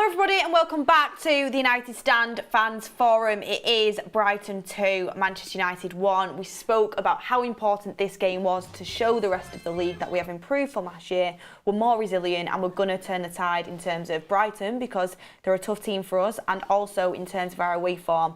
everybody and welcome back to the United Stand Fans Forum. It is Brighton 2, Manchester United 1. We spoke about how important this game was to show the rest of the league that we have improved from last year. We're more resilient and we're going to turn the tide in terms of Brighton because they're a tough team for us, and also in terms of our away form.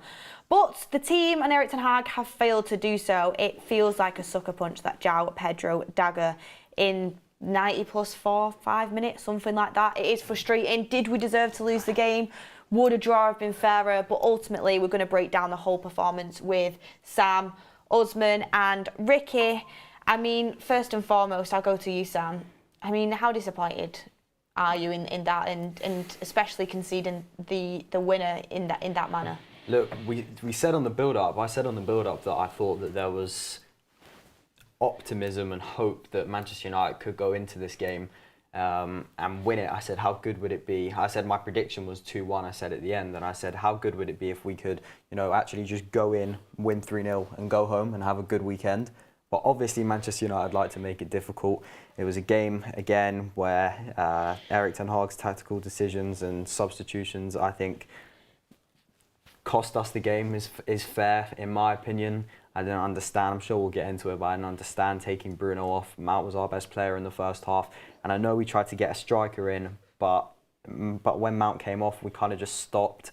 But the team and Erik ten Hag have failed to do so. It feels like a sucker punch, that João Pedro dagger in 90 plus 5 minutes, something like that. It is frustrating. Did we deserve to lose the game? Would a draw have been fairer? But ultimately, we're going to break down the whole performance with Sam, Usmaan and Ricky. I mean, first and foremost, I'll go to you, Sam. I mean, how disappointed are you in that, and especially conceding the winner in that manner? Look, we said on the build-up, I said on the build-up that I thought that there was optimism and hope that Manchester United could go into this game and win it. I said, how good would it be? I said my prediction was 2-1, I said at the end, and I said, how good would it be if we could, actually just go in, win 3-0 and go home and have a good weekend. But obviously Manchester United like to make it difficult. It was a game, again, where Erik ten Hag's tactical decisions and substitutions, I think, cost us the game, is fair, in my opinion. I didn't understand, I'm sure we'll get into it, but I didn't understand taking Bruno off. Mount was our best player in the first half, and I know we tried to get a striker in, but when Mount came off, we kind of just stopped.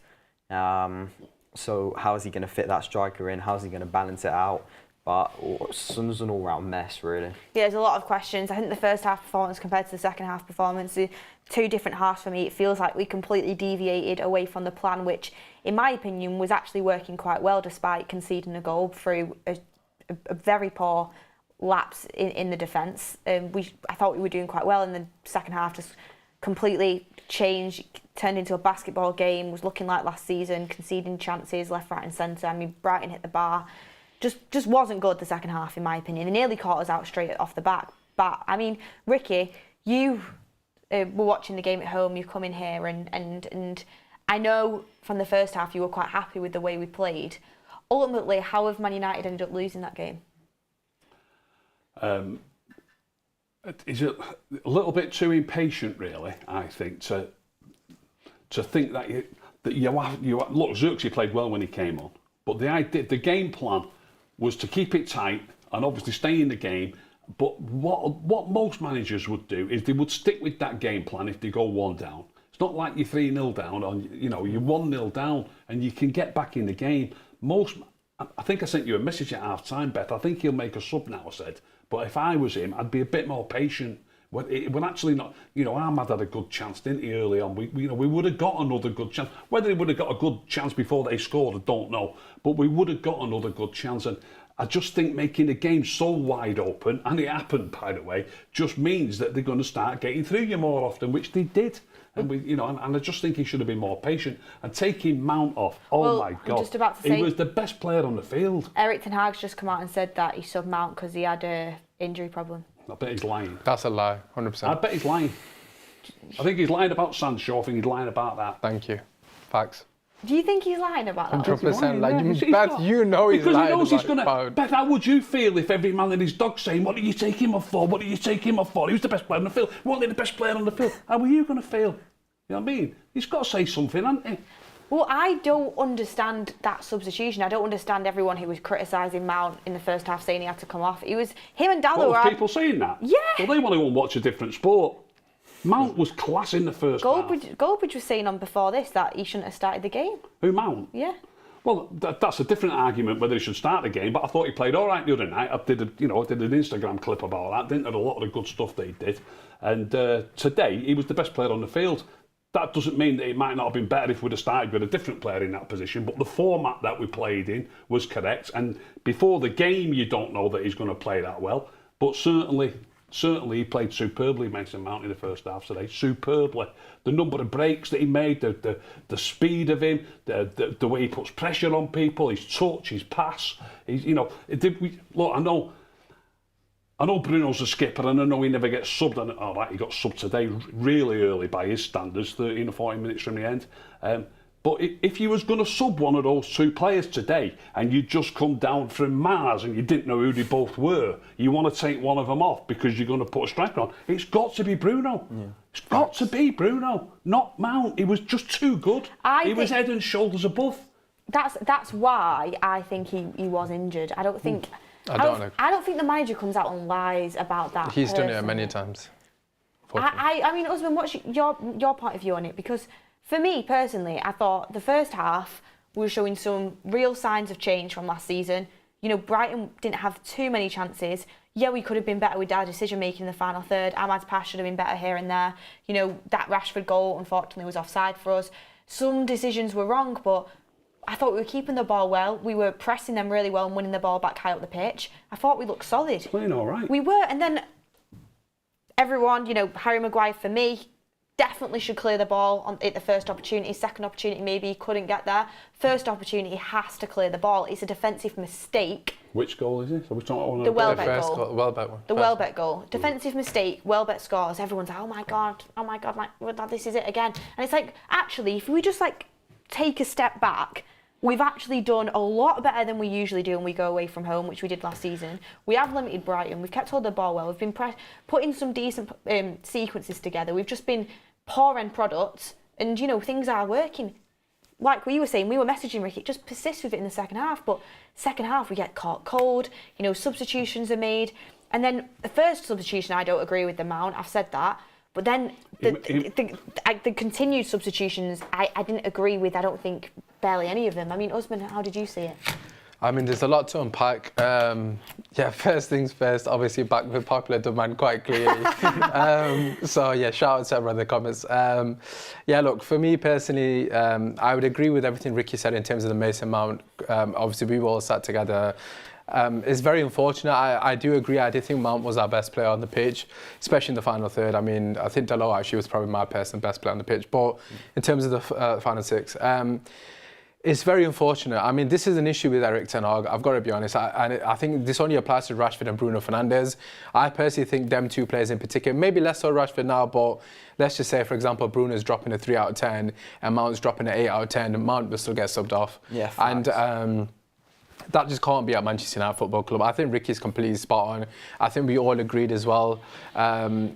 So how is he going to fit that striker in? How is he going to balance it out? But it's an all-round mess, really. Yeah, there's a lot of questions. I think the first half performance compared to the second half performance, two different halves for me. It feels like we completely deviated away from the plan, which, in my opinion, was actually working quite well despite conceding a goal through a very poor lapse in the defence. I thought we were doing quite well in the second half, just completely changed, turned into a basketball game, was looking like last season, conceding chances left, right and centre. I mean, Brighton hit the bar. Just wasn't good the second half, in my opinion. They nearly caught us out straight off the bat. But, I mean, Ricky, you were watching the game at home, you come in here and I know from the first half you were quite happy with the way we played. Ultimately, how have Man United ended up losing that game? Is it a little bit too impatient, really, I think, to think that you look, Xerxes played well when he came on, but the game plan was to keep it tight and obviously stay in the game. But what most managers would do is they would stick with that game plan if they go 1 down. It's not like you're 3-0 down, or you're 1-0 down and you can get back in the game. I think I sent you a message at half time, Beth. I think he'll make a sub now, I said. But if I was him, I'd be a bit more patient. We're actually not, Ahmad had a good chance, didn't he, early on? We would have got another good chance. Whether he would have got a good chance before they scored, I don't know. But we would have got another good chance. And I just think making the game so wide open, and it happened, by the way, just means that they're going to start getting through you more often, which they did. And and I just think he should have been more patient. And taking Mount off, my God, I'm just about to say, he was the best player on the field. Erik ten Hag's just come out and said that he subbed Mount because he had a injury problem. I bet he's lying. That's a lie, 100%. I bet he's lying. I think he's lying about Sancho. I think he's lying about that. Thank you. Facts. Do you think he's lying about that? 100%. Beth, you know he's lying. Because he knows he's going to... Beth, how would you feel if every man and his dog saying, what do you take him off for? What do you take him off for? He was the best player on the field. Wasn't he the best player on the field? How are you going to feel? You know what I mean? He's got to say something, hasn't he? Well, I don't understand that substitution. I don't understand everyone who was criticising Mount in the first half saying he had to come off. It was him and Dallo. What, people saying that? Yeah. Well, they want to go and watch a different sport. Mount was class in the first half. Goldbridge was saying on before this that he shouldn't have started the game. Who, Mount? Yeah. Well, that's a different argument whether he should start the game, but I thought he played all right the other night. I did an Instagram clip about that, didn't I? A lot of the good stuff they did. And today, he was the best player on the field. That doesn't mean that it might not have been better if we'd have started with a different player in that position, but the format that we played in was correct. And before the game, you don't know that he's going to play that well. But certainly he played superbly, Mason Mount, in the first half today. Superbly. The number of breaks that he made, the speed of him, the way he puts pressure on people, his touch, his pass. Look, I know Bruno's a skipper, and I know he never gets subbed. And he got subbed today really early by his standards, 13 or 14 minutes from the end. But if you was going to sub one of those two players today and you just come down from Mars and you didn't know who they both were, you want to take one of them off because you're going to put a striker on, it's got to be Bruno. Yeah. It's got to be Bruno, not Mount. He was just too good. He was head and shoulders above. That's why I think he was injured. I don't think... I don't think the manager comes out and lies about that. He's done it many times. I mean, Usmaan, what's your point of view on it? Because for me personally, I thought the first half was showing some real signs of change from last season. You know, Brighton didn't have too many chances. Yeah, we could have been better with our decision making in the final third. Ahmad's pass should have been better here and there. You know, that Rashford goal unfortunately was offside for us. Some decisions were wrong, but I thought we were keeping the ball well. We were pressing them really well and winning the ball back high up the pitch. I thought we looked solid. Playing all right. We were, and then everyone, you know, Harry Maguire for me, definitely should clear the ball at the first opportunity. Second opportunity, maybe he couldn't get there. First opportunity, has to clear the ball. It's a defensive mistake. Which goal is this? Are we talking about the Welbeck goal? The Welbeck one. The Welbeck goal. Defensive mistake, Welbeck scores. Everyone's like, oh my God, like, this is it again. And it's like, actually, if we just like take a step back, we've actually done a lot better than we usually do when we go away from home, which we did last season. We have limited Brighton. We've kept hold of the ball well. We've been putting some decent sequences together. We've just been poor end products, and you know, things are working. Like we were saying, we were messaging Ricky, just persist with it in the second half. But second half, we get caught cold. You know, substitutions are made, and then the first substitution, I don't agree with the Mount. I've said that. But then the continued substitutions, I didn't agree with. I don't think barely any of them. I mean, Usmaan, how did you see it? I mean, there's a lot to unpack. Yeah, first things first, obviously back with popular demand quite clearly. So yeah, shout out to everyone in the comments. Yeah, look, for me personally, I would agree with everything Ricky said in terms of the Mason Mount. Obviously, we all sat together. It's very unfortunate. I do agree. I did think Mount was our best player on the pitch, especially in the final third. I mean, I think Dalot actually was probably my personal best player on the pitch. But in terms of the final six, it's very unfortunate. I mean, this is an issue with Erik Ten Hag. I've got to be honest. I think this only applies to Rashford and Bruno Fernandes. I personally think them two players in particular, maybe less so Rashford now, but let's just say, for example, Bruno's dropping a 3 out of 10 and Mount's dropping an 8 out of 10, and Mount will still get subbed off. Yeah, facts. And that just can't be at Manchester United Football Club. I think Ricky's completely spot on. I think we all agreed as well.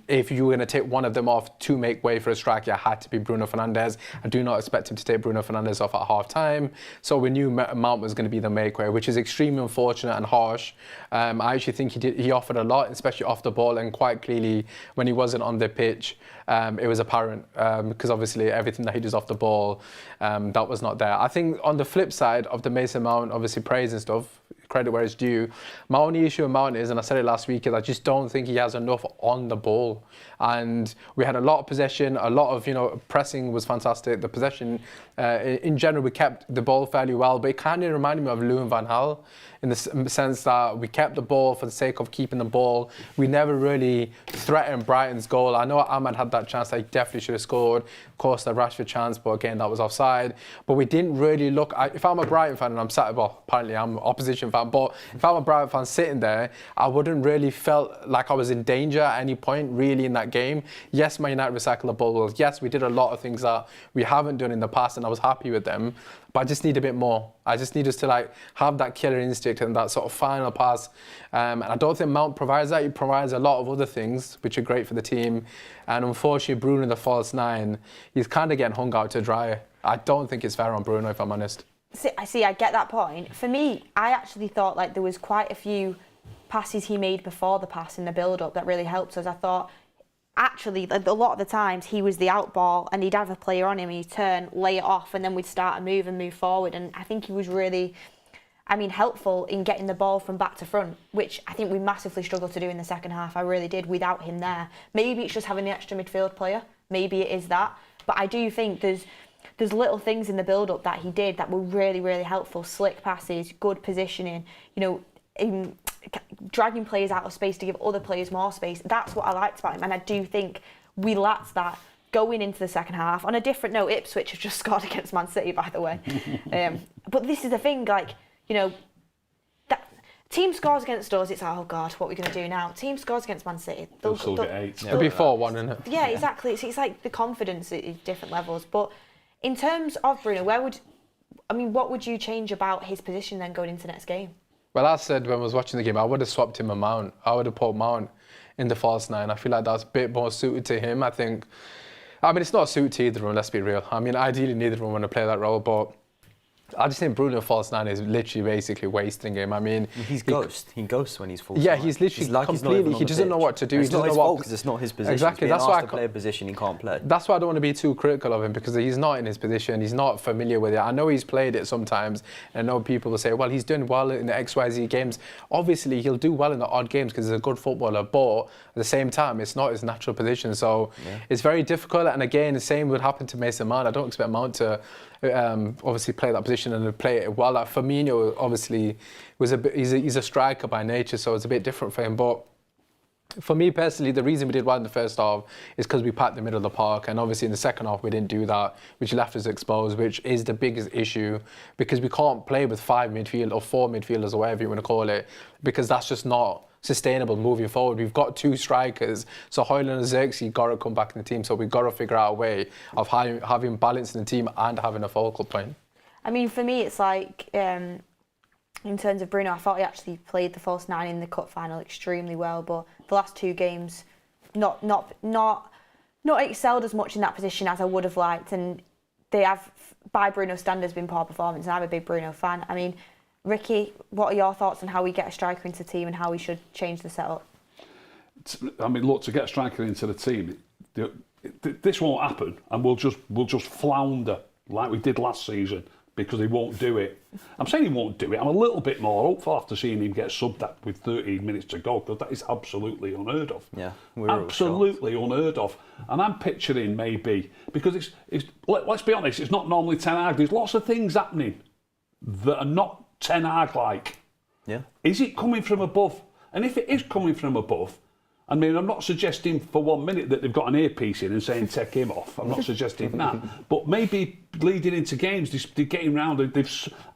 If you were going to take one of them off to make way for a striker, it had to be Bruno Fernandes. I do not expect him to take Bruno Fernandes off at half time. So we knew Mount was going to be the make way, which is extremely unfortunate and harsh. I actually think he offered a lot, especially off the ball, and quite clearly when he wasn't on the pitch, it was apparent because obviously everything that he does off the ball, that was not there. I think on the flip side of the Mason Mount, obviously praise and stuff, credit where it's due. My only issue with Mount is, and I said it last week, is I just don't think he has enough on the ball. And we had a lot of possession, a lot of, you know, pressing was fantastic. The possession, in general, we kept the ball fairly well, but it kind of reminded me of Louis van Gaal in the sense that we kept the ball for the sake of keeping the ball. We never really threatened Brighton's goal. I know Ahmad had that chance that he definitely should have scored. Of course, the Rashford chance, but again, that was offside. But we didn't really look. If I'm a Brighton fan and I'm sat, well, apparently I'm an opposition fan, but if I'm a Brighton fan sitting there, I wouldn't really felt like I was in danger at any point really in that game. Yes, Man United recycled the ball well. Yes, we did a lot of things that we haven't done in the past, and I was happy with them. But I just need a bit more. I just need us to like have that killer instinct and that sort of final pass. And I don't think Mount provides that. He provides a lot of other things, which are great for the team. And unfortunately, Bruno, the false nine, he's kind of getting hung out to dry. I don't think it's fair on Bruno, if I'm honest. I get that point. For me, I actually thought like there was quite a few passes he made before the pass in the build-up that really helped us. I thought, actually, a lot of the times he was the out ball and he'd have a player on him and he'd turn, lay it off, and then we'd start a move forward. And I think he was really, helpful in getting the ball from back to front, which I think we massively struggled to do in the second half. I really did without him there. Maybe it's just having the extra midfield player. Maybe it is that. But I do think there's little things in the build-up that he did that were really, really helpful. Slick passes, good positioning, dragging players out of space to give other players more space. That's what I liked about him, and I do think we lacked that going into the second half. On a different note, Ipswich have just scored against Man City, by the way. But this is the thing, that team scores against us, it's like, oh God, what are we going to do now? Team scores against Man City. They'll still get 8. It'll be 4-1, isn't it? Yeah, exactly. It's like the confidence at different levels. But in terms of Bruno, what would you change about his position then going into next game? Well, I said when I was watching the game, I would have swapped him a Mount. I would have put Mount in the false nine. I feel like that's a bit more suited to him. It's not suited to either of them, let's be real. Ideally, neither of them want to play that role, but I just think Bruno false nine is literally basically wasting him. He ghosts when he's false yeah, nine. he's literally like completely. He doesn't know what to do. It's not his fault because it's not his position. Exactly. That's why to play a position he can't play. That's why I don't want to be too critical of him, because he's not in his position. He's not familiar with it. I know he's played it sometimes, and I know people will say, well, he's doing well in the XYZ games. Obviously, he'll do well in the odd games because he's a good footballer, but at the same time, it's not his natural position. So it's very difficult. And again, the same would happen to Mason Mount. I don't expect Mount to obviously play that position and play it well. Like Firmino obviously he's a striker by nature, so it's a bit different for him. But for me personally, the reason we did well in the first half is because we packed the middle of the park, and obviously in the second half we didn't do that, which left us exposed, which is the biggest issue, because we can't play with 5 midfield or 4 midfielders or whatever you want to call it, because that's just not sustainable moving forward. We've got 2 strikers, so Højlund and Xerxes got to come back in the team, so we've got to figure out a way of having balance in the team and having a focal point. For me, it's like, in terms of Bruno, I thought he actually played the false nine in the cup final extremely well, but the last 2 games, not excelled as much in that position as I would have liked, and they have, by Bruno standards, been poor performance, and I'm a big Bruno fan. Ricky, what are your thoughts on how we get a striker into the team and how we should change the setup? Look, to get a striker into the team, this won't happen, and we'll just flounder like we did last season because he won't do it. I'm saying he won't do it. I'm a little bit more hopeful after seeing him get subbed with 13 minutes to go, because that is absolutely unheard of. Yeah, absolutely unheard of. And I'm picturing maybe, because let's be honest, it's not normally Ten Hag. There's lots of things happening that are not Ten Hag-like. Yeah. Is it coming from above? And if it is coming from above, I'm not suggesting for 1 minute that they've got an earpiece in and saying take him off. I'm not suggesting that. But maybe leading into games, they're getting round.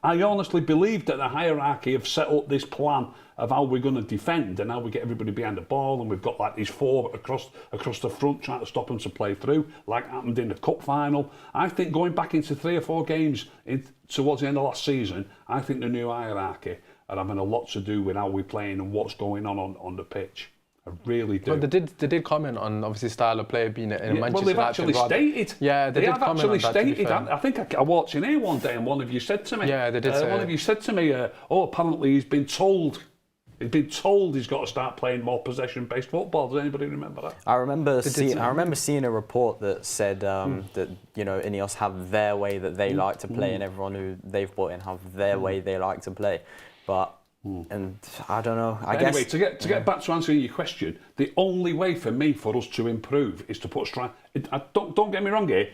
I honestly believe that the hierarchy have set up this plan of how we're going to defend and how we get everybody behind the ball, and we've got like these 4 across the front trying to stop them to play through, like happened in the cup final. I think going back into 3 or 4 games towards the end of last season, I think the new hierarchy are having a lot to do with how we're playing and what's going on the pitch. I really do. But they did comment on obviously style of play being in Manchester United. Well, they've actually stated. Yeah, they did have comment actually on that, stated. I think I walked in here one day and one of you said to me. Yeah, they did say one of you said to me, apparently he's been told he's got to start playing more possession-based football. Does anybody remember that? I remember seeing a report that said that Ineos have their way that they like to play, and everyone who they've brought in have their way they like to play. But and I don't know. Anyway, to get back to answering your question, the only way for us to improve is to put strike. Don't get me wrong here.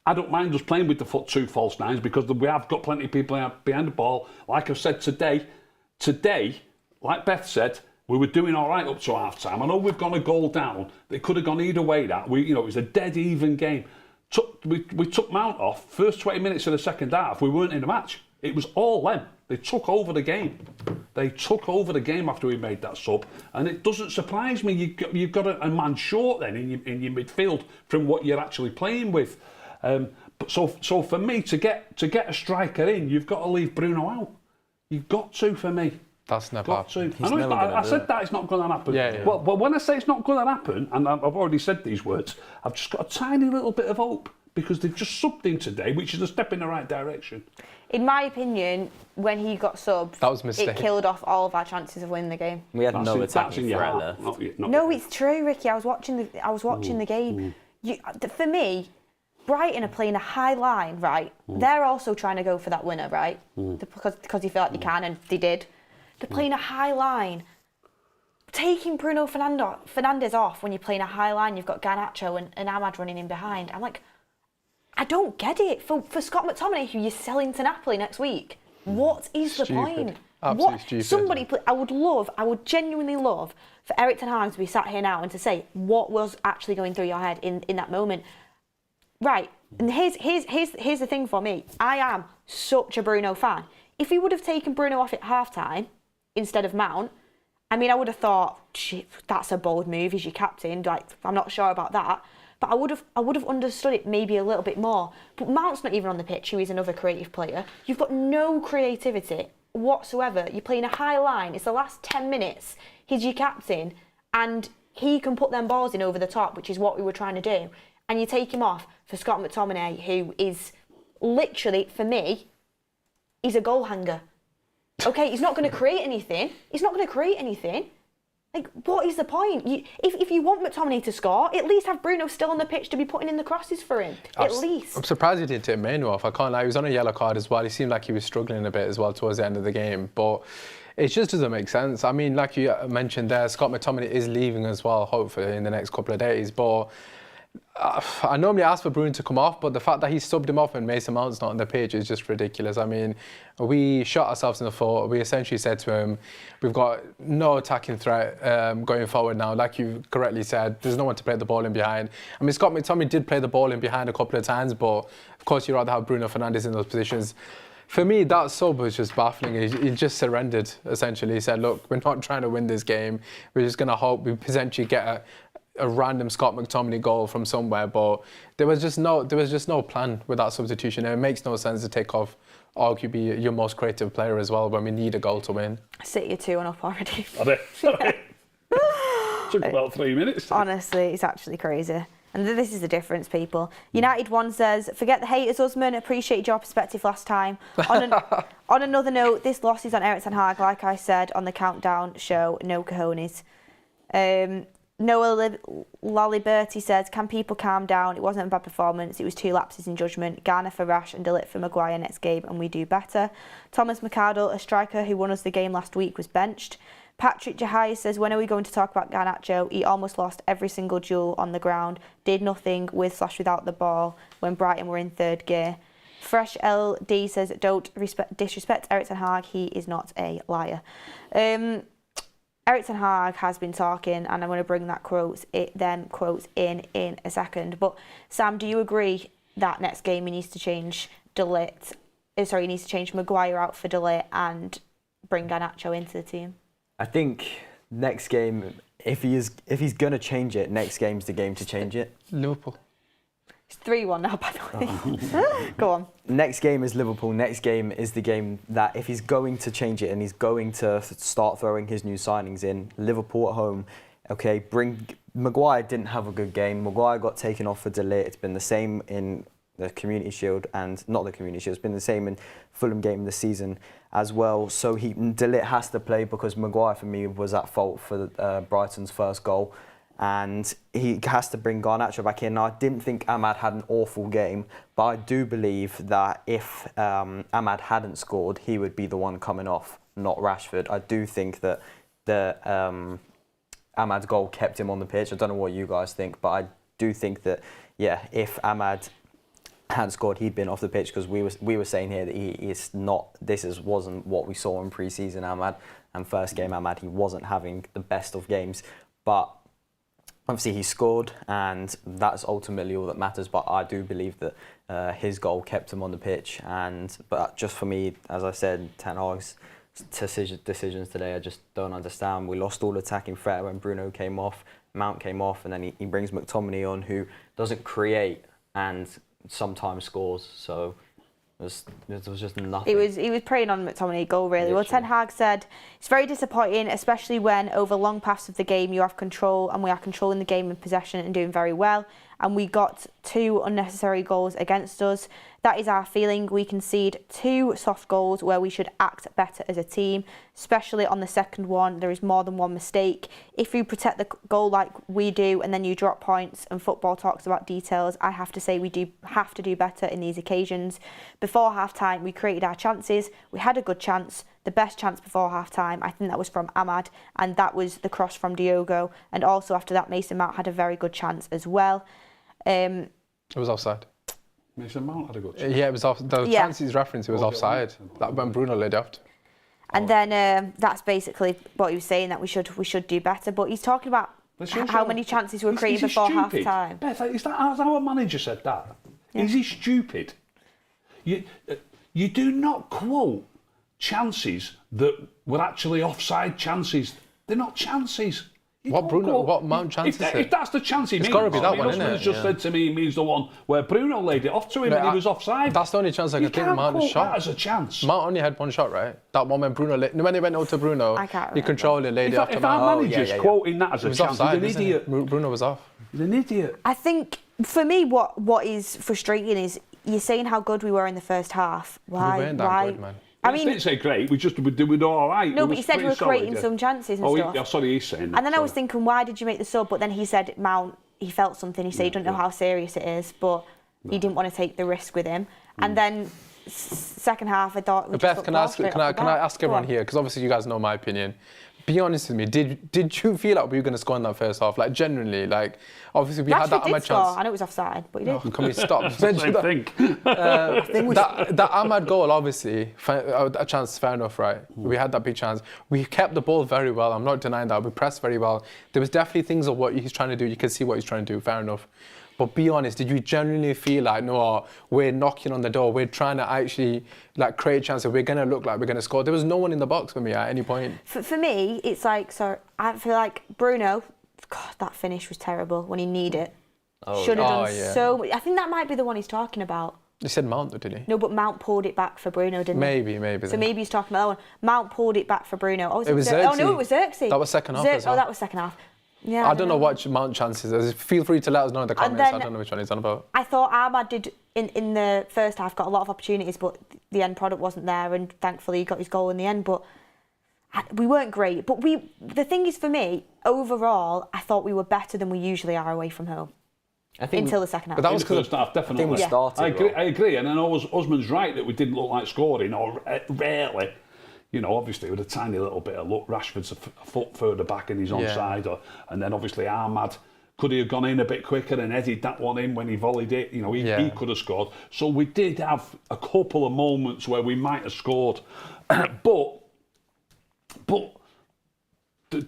I don't mind us playing with the 2 false nines, because we have got plenty of people behind the ball. Like I've said today, like Beth said, we were doing all right up to half time. I know we've gone a goal down. It could have gone either way. It was a dead even game. We took Mount off. First 20 minutes of the second half, we weren't in the match. It was all them. They took over the game. They took over the game after we made that sub, and it doesn't surprise me. You've got a man short then in your midfield from what you're actually playing with. So for me to get a striker in, you've got to leave Bruno out. You've got to, for me. That's never happened. I said that it's not going to happen. Yeah. Well, when I say it's not going to happen, and I've already said these words, I've just got a tiny little bit of hope, because they've just subbed him today, which is a step in the right direction. In my opinion, when he got subbed, that was a mistake. It killed off all of our chances of winning the game. We had no attacking threat left. No, it's true, Ricky. I was watching the game. For me, Brighton are playing a high line, right? They're also trying to go for that winner, right? Because you feel like you can, and they did. They're playing a high line. Taking Bruno Fernandes off when you're playing a high line, you've got Garnacho and Ahmad running in behind. I'm like, I don't get it. For Scott McTominay, who you're selling to Napoli next week, what is the point? Absolutely stupid. I would genuinely love for Erik ten Hag to be sat here now and to say what was actually going through your head in that moment. Right, and here's the thing for me. I am such a Bruno fan. If he would have taken Bruno off at half-time instead of Mount, I would have thought, that's a bold move. He's your captain. I'm not sure about that. but I would have understood it maybe a little bit more. But Mount's not even on the pitch, who is another creative player. You've got no creativity whatsoever. You're playing a high line. It's the last 10 minutes. He's your captain, and he can put them balls in over the top, which is what we were trying to do. And you take him off for Scott McTominay, who is literally, for me, he's a goal hanger. Okay, he's not going to create anything. Like, what is the point? If you want McTominay to score, at least have Bruno still on the pitch to be putting in the crosses for him. At least. I'm surprised he didn't take Manu off. I can't lie. He was on a yellow card as well. He seemed like he was struggling a bit as well towards the end of the game. But it just doesn't make sense. I mean, like you mentioned there, Scott McTominay is leaving as well, hopefully, in the next couple of days. But I normally ask for Bruno to come off, but the fact that he subbed him off and Mason Mount's not on the pitch is just ridiculous. I mean, we shot ourselves in the foot. We essentially said to him, we've got no attacking threat going forward now. Like you correctly said, there's no one to play the ball in behind. I mean, Scott McTominay did play the ball in behind a couple of times, but of course you'd rather have Bruno Fernandes in those positions. For me, that sub was just baffling. He just surrendered, essentially. He said, look, we're not trying to win this game. We're just going to hope we potentially get a random Scott McTominay goal from somewhere, but there was just no plan with that substitution. And it makes no sense to take off arguably your most creative player as well when we need a goal to win. City are 2-1 up already. Took about 3 minutes. Honestly, it's actually crazy. And this is the difference, people. United One says, forget the haters, Usmaan, appreciate your perspective last time. On another note, this loss is on Erik ten Hag, like I said on the countdown show, no cojones. Noah Laliberti says, can people calm down? It wasn't a bad performance. It was 2 lapses in judgment. Garner for Rash and Delit for Maguire next game, and we do better. Thomas McArdle, a striker who won us the game last week, was benched. Patrick Jahai says, when are we going to talk about Garnacho? He almost lost every single duel on the ground, did nothing with/without the ball when Brighton were in 3rd gear. Fresh LD says, don't disrespect Erik ten Hag, he is not a liar. Erik ten Hag has been talking, and I'm going to bring that quotes in a second. But Sam, do you agree that next game he needs to change he needs to change Maguire out for Delit and bring Garnacho into the team? I think next game, if he's going to change it, next game's the game to change it. Liverpool. It's 3-1 now, by the way. Go on. Next game is Liverpool. Next game is the game that if he's going to change it and he's going to start throwing his new signings in, Liverpool at home, okay, Maguire didn't have a good game. Maguire got taken off for Delit. It's been the same in the Community Shield and not the Community Shield. It's been the same in Fulham game this season as well. So Delit has to play because Maguire, for me, was at fault for Brighton's first goal. And he has to bring Garnacho back in. Now, I didn't think Ahmad had an awful game, but I do believe that if Ahmad hadn't scored, he would be the one coming off, not Rashford. I do think that Ahmad's goal kept him on the pitch. I don't know what you guys think, but I do think that, yeah, if Ahmad had scored, he'd been off the pitch, because we were saying here that he is not. Wasn't what we saw in pre-season Ahmad, and first game Ahmad, he wasn't having the best of games, but obviously he scored, and that's ultimately all that matters. But I do believe that his goal kept him on the pitch. But just for me, as I said, Ten Hag's decisions today, I just don't understand. We lost all attacking threat when Bruno came off, Mount came off, and then he brings McTominay on, who doesn't create and sometimes scores. So there was just nothing. He was preying on McTominay goal, really. Literally. Well, Ten Hag said, it's very disappointing, especially when over long paths of the game you have control, and we are controlling the game in possession and doing very well. And we got 2 unnecessary goals against us. That is our feeling. We concede 2 soft goals where we should act better as a team, especially on the second one. There is more than one mistake. If you protect the goal like we do and then you drop points, and football talks about details, I have to say we do have to do better in these occasions. Before half-time, we created our chances. We had a good chance, the best chance before half-time. I think that was from Ahmad, and that was the cross from Diogo. And also after that, Mason Mount had a very good chance as well. It was offside. Mason Mount had a good chance. Yeah, it was off. The chance he's referenced, it was offside. That when Bruno laid off. And then that's basically what he was saying, that we should do better. But he's talking about how many chances we're creating before half time. Beth, is that our manager said that? Yeah. Is he stupid? You do not quote chances that were actually offside chances. They're not chances. What Mount chances if that's the chance he means, gotta be that one, Usman innit? has just said to me he means the one where Bruno laid it off to him and he was offside. That's the only chance I can think Mount has shot. That as a chance. Mount only had one shot, right? That one when when it went out to Bruno, I can't he remember. controlled it, laid it off to If Mount. our manager's quoting that as It a was chance, offside, he's an isn't idiot. it? Bruno was off. He's an idiot. I think for me, what is frustrating is you're saying how good we were in the first half. Why? We weren't that good, man. I I mean, didn't say great. We were all right. no, but he said we were creating some chances and stuff. Sorry, he's saying that. And then I was thinking, why did you make the sub? But then he said Mount, he felt something. He said he didn't know how serious it is, but he didn't want to take the risk with him. And then second half, I thought. We Beth, can I ask everyone here, because obviously you guys know my opinion. Be honest with me. Did you feel like we were going to score in that first half? Like genuinely, like obviously we had that Ahmad chance. I know it was offside, but he did. Can we stop? Same thing. That Ahmad goal, obviously, a chance, fair enough, right? We had that big chance. We kept the ball very well. I'm not denying that. We pressed very well. There was definitely things of what he's trying to do. You can see what he's trying to do. Fair enough. But be honest, did you genuinely feel like, no, we're knocking on the door, we're trying to actually like create chances, we're going to look like we're going to score? There was no one in the box for me at any point. For me, it's like, so I feel like Bruno, God, that finish was terrible when he needed it. Should have done so much. I think that might be the one he's talking about. He said Mount, though, did he? No, but Mount pulled it back for Bruno, didn't Maybe. he? So then. maybe he's talking about that one. Mount pulled it back for Bruno. Oh, It was Oh, Xerxes. no, it was Xerxes. That was second half as well. Oh, that was second half. Yeah, I don't know what Mount chances is. Feel free to let us know in the comments. I don't know which one he's on about. I thought Ahmad did in the first half got a lot of opportunities, but the end product wasn't there, and thankfully he got his goal in the end. But we weren't great. But the thing is, for me, overall, I thought we were better than we usually are away from home. I think Until the second half. But that was because the first half, definitely. I think we started. I agree, and I know Usman's right that we didn't look like scoring, or rarely. You know, obviously with a tiny little bit of luck, Rashford's a foot further back and he's onside, and then obviously Ahmad could he have gone in a bit quicker and headed that one in when he volleyed it. You know, he could have scored. So we did have a couple of moments where we might have scored, but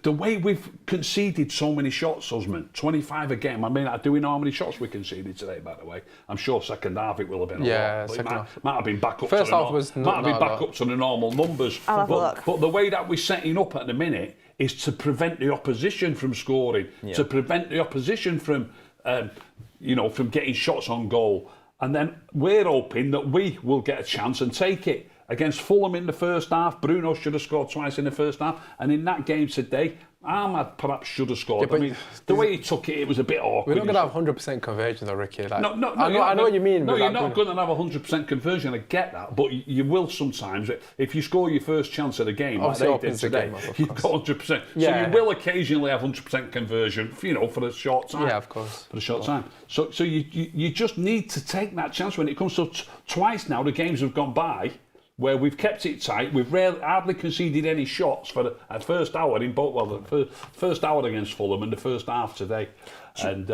the way we've conceded so many shots, Usman, 25 a game. I mean, do we know how many shots we conceded today, by the way? I'm sure second half it will have been a lot. But it might have been back up First to half was might have been back up to the normal numbers. I'll have a look. But the way that we're setting up at the minute is to prevent the opposition from scoring, to prevent the opposition from, from getting shots on goal. And then we're hoping that we will get a chance and take it. Against Fulham in the first half, Bruno should have scored twice in the first half. And in that game today, Ahmad perhaps should have scored. I mean, the way he took it, it was a bit awkward. We're not going to have 100% conversion though, Ricky. Like, I know what you mean. No, you're not going to have 100% conversion. I get that, but you will sometimes. If you score your first chance of the game, like they did today, you've got 100%. Yeah. So you will occasionally have 100% conversion, for a short time. Yeah, of course. For a short time. So you just need to take that chance when it comes to twice now. The games have gone by where we've kept it tight. We've hardly conceded any shots for the first hour in both. Well, the first hour against Fulham and the first half today, and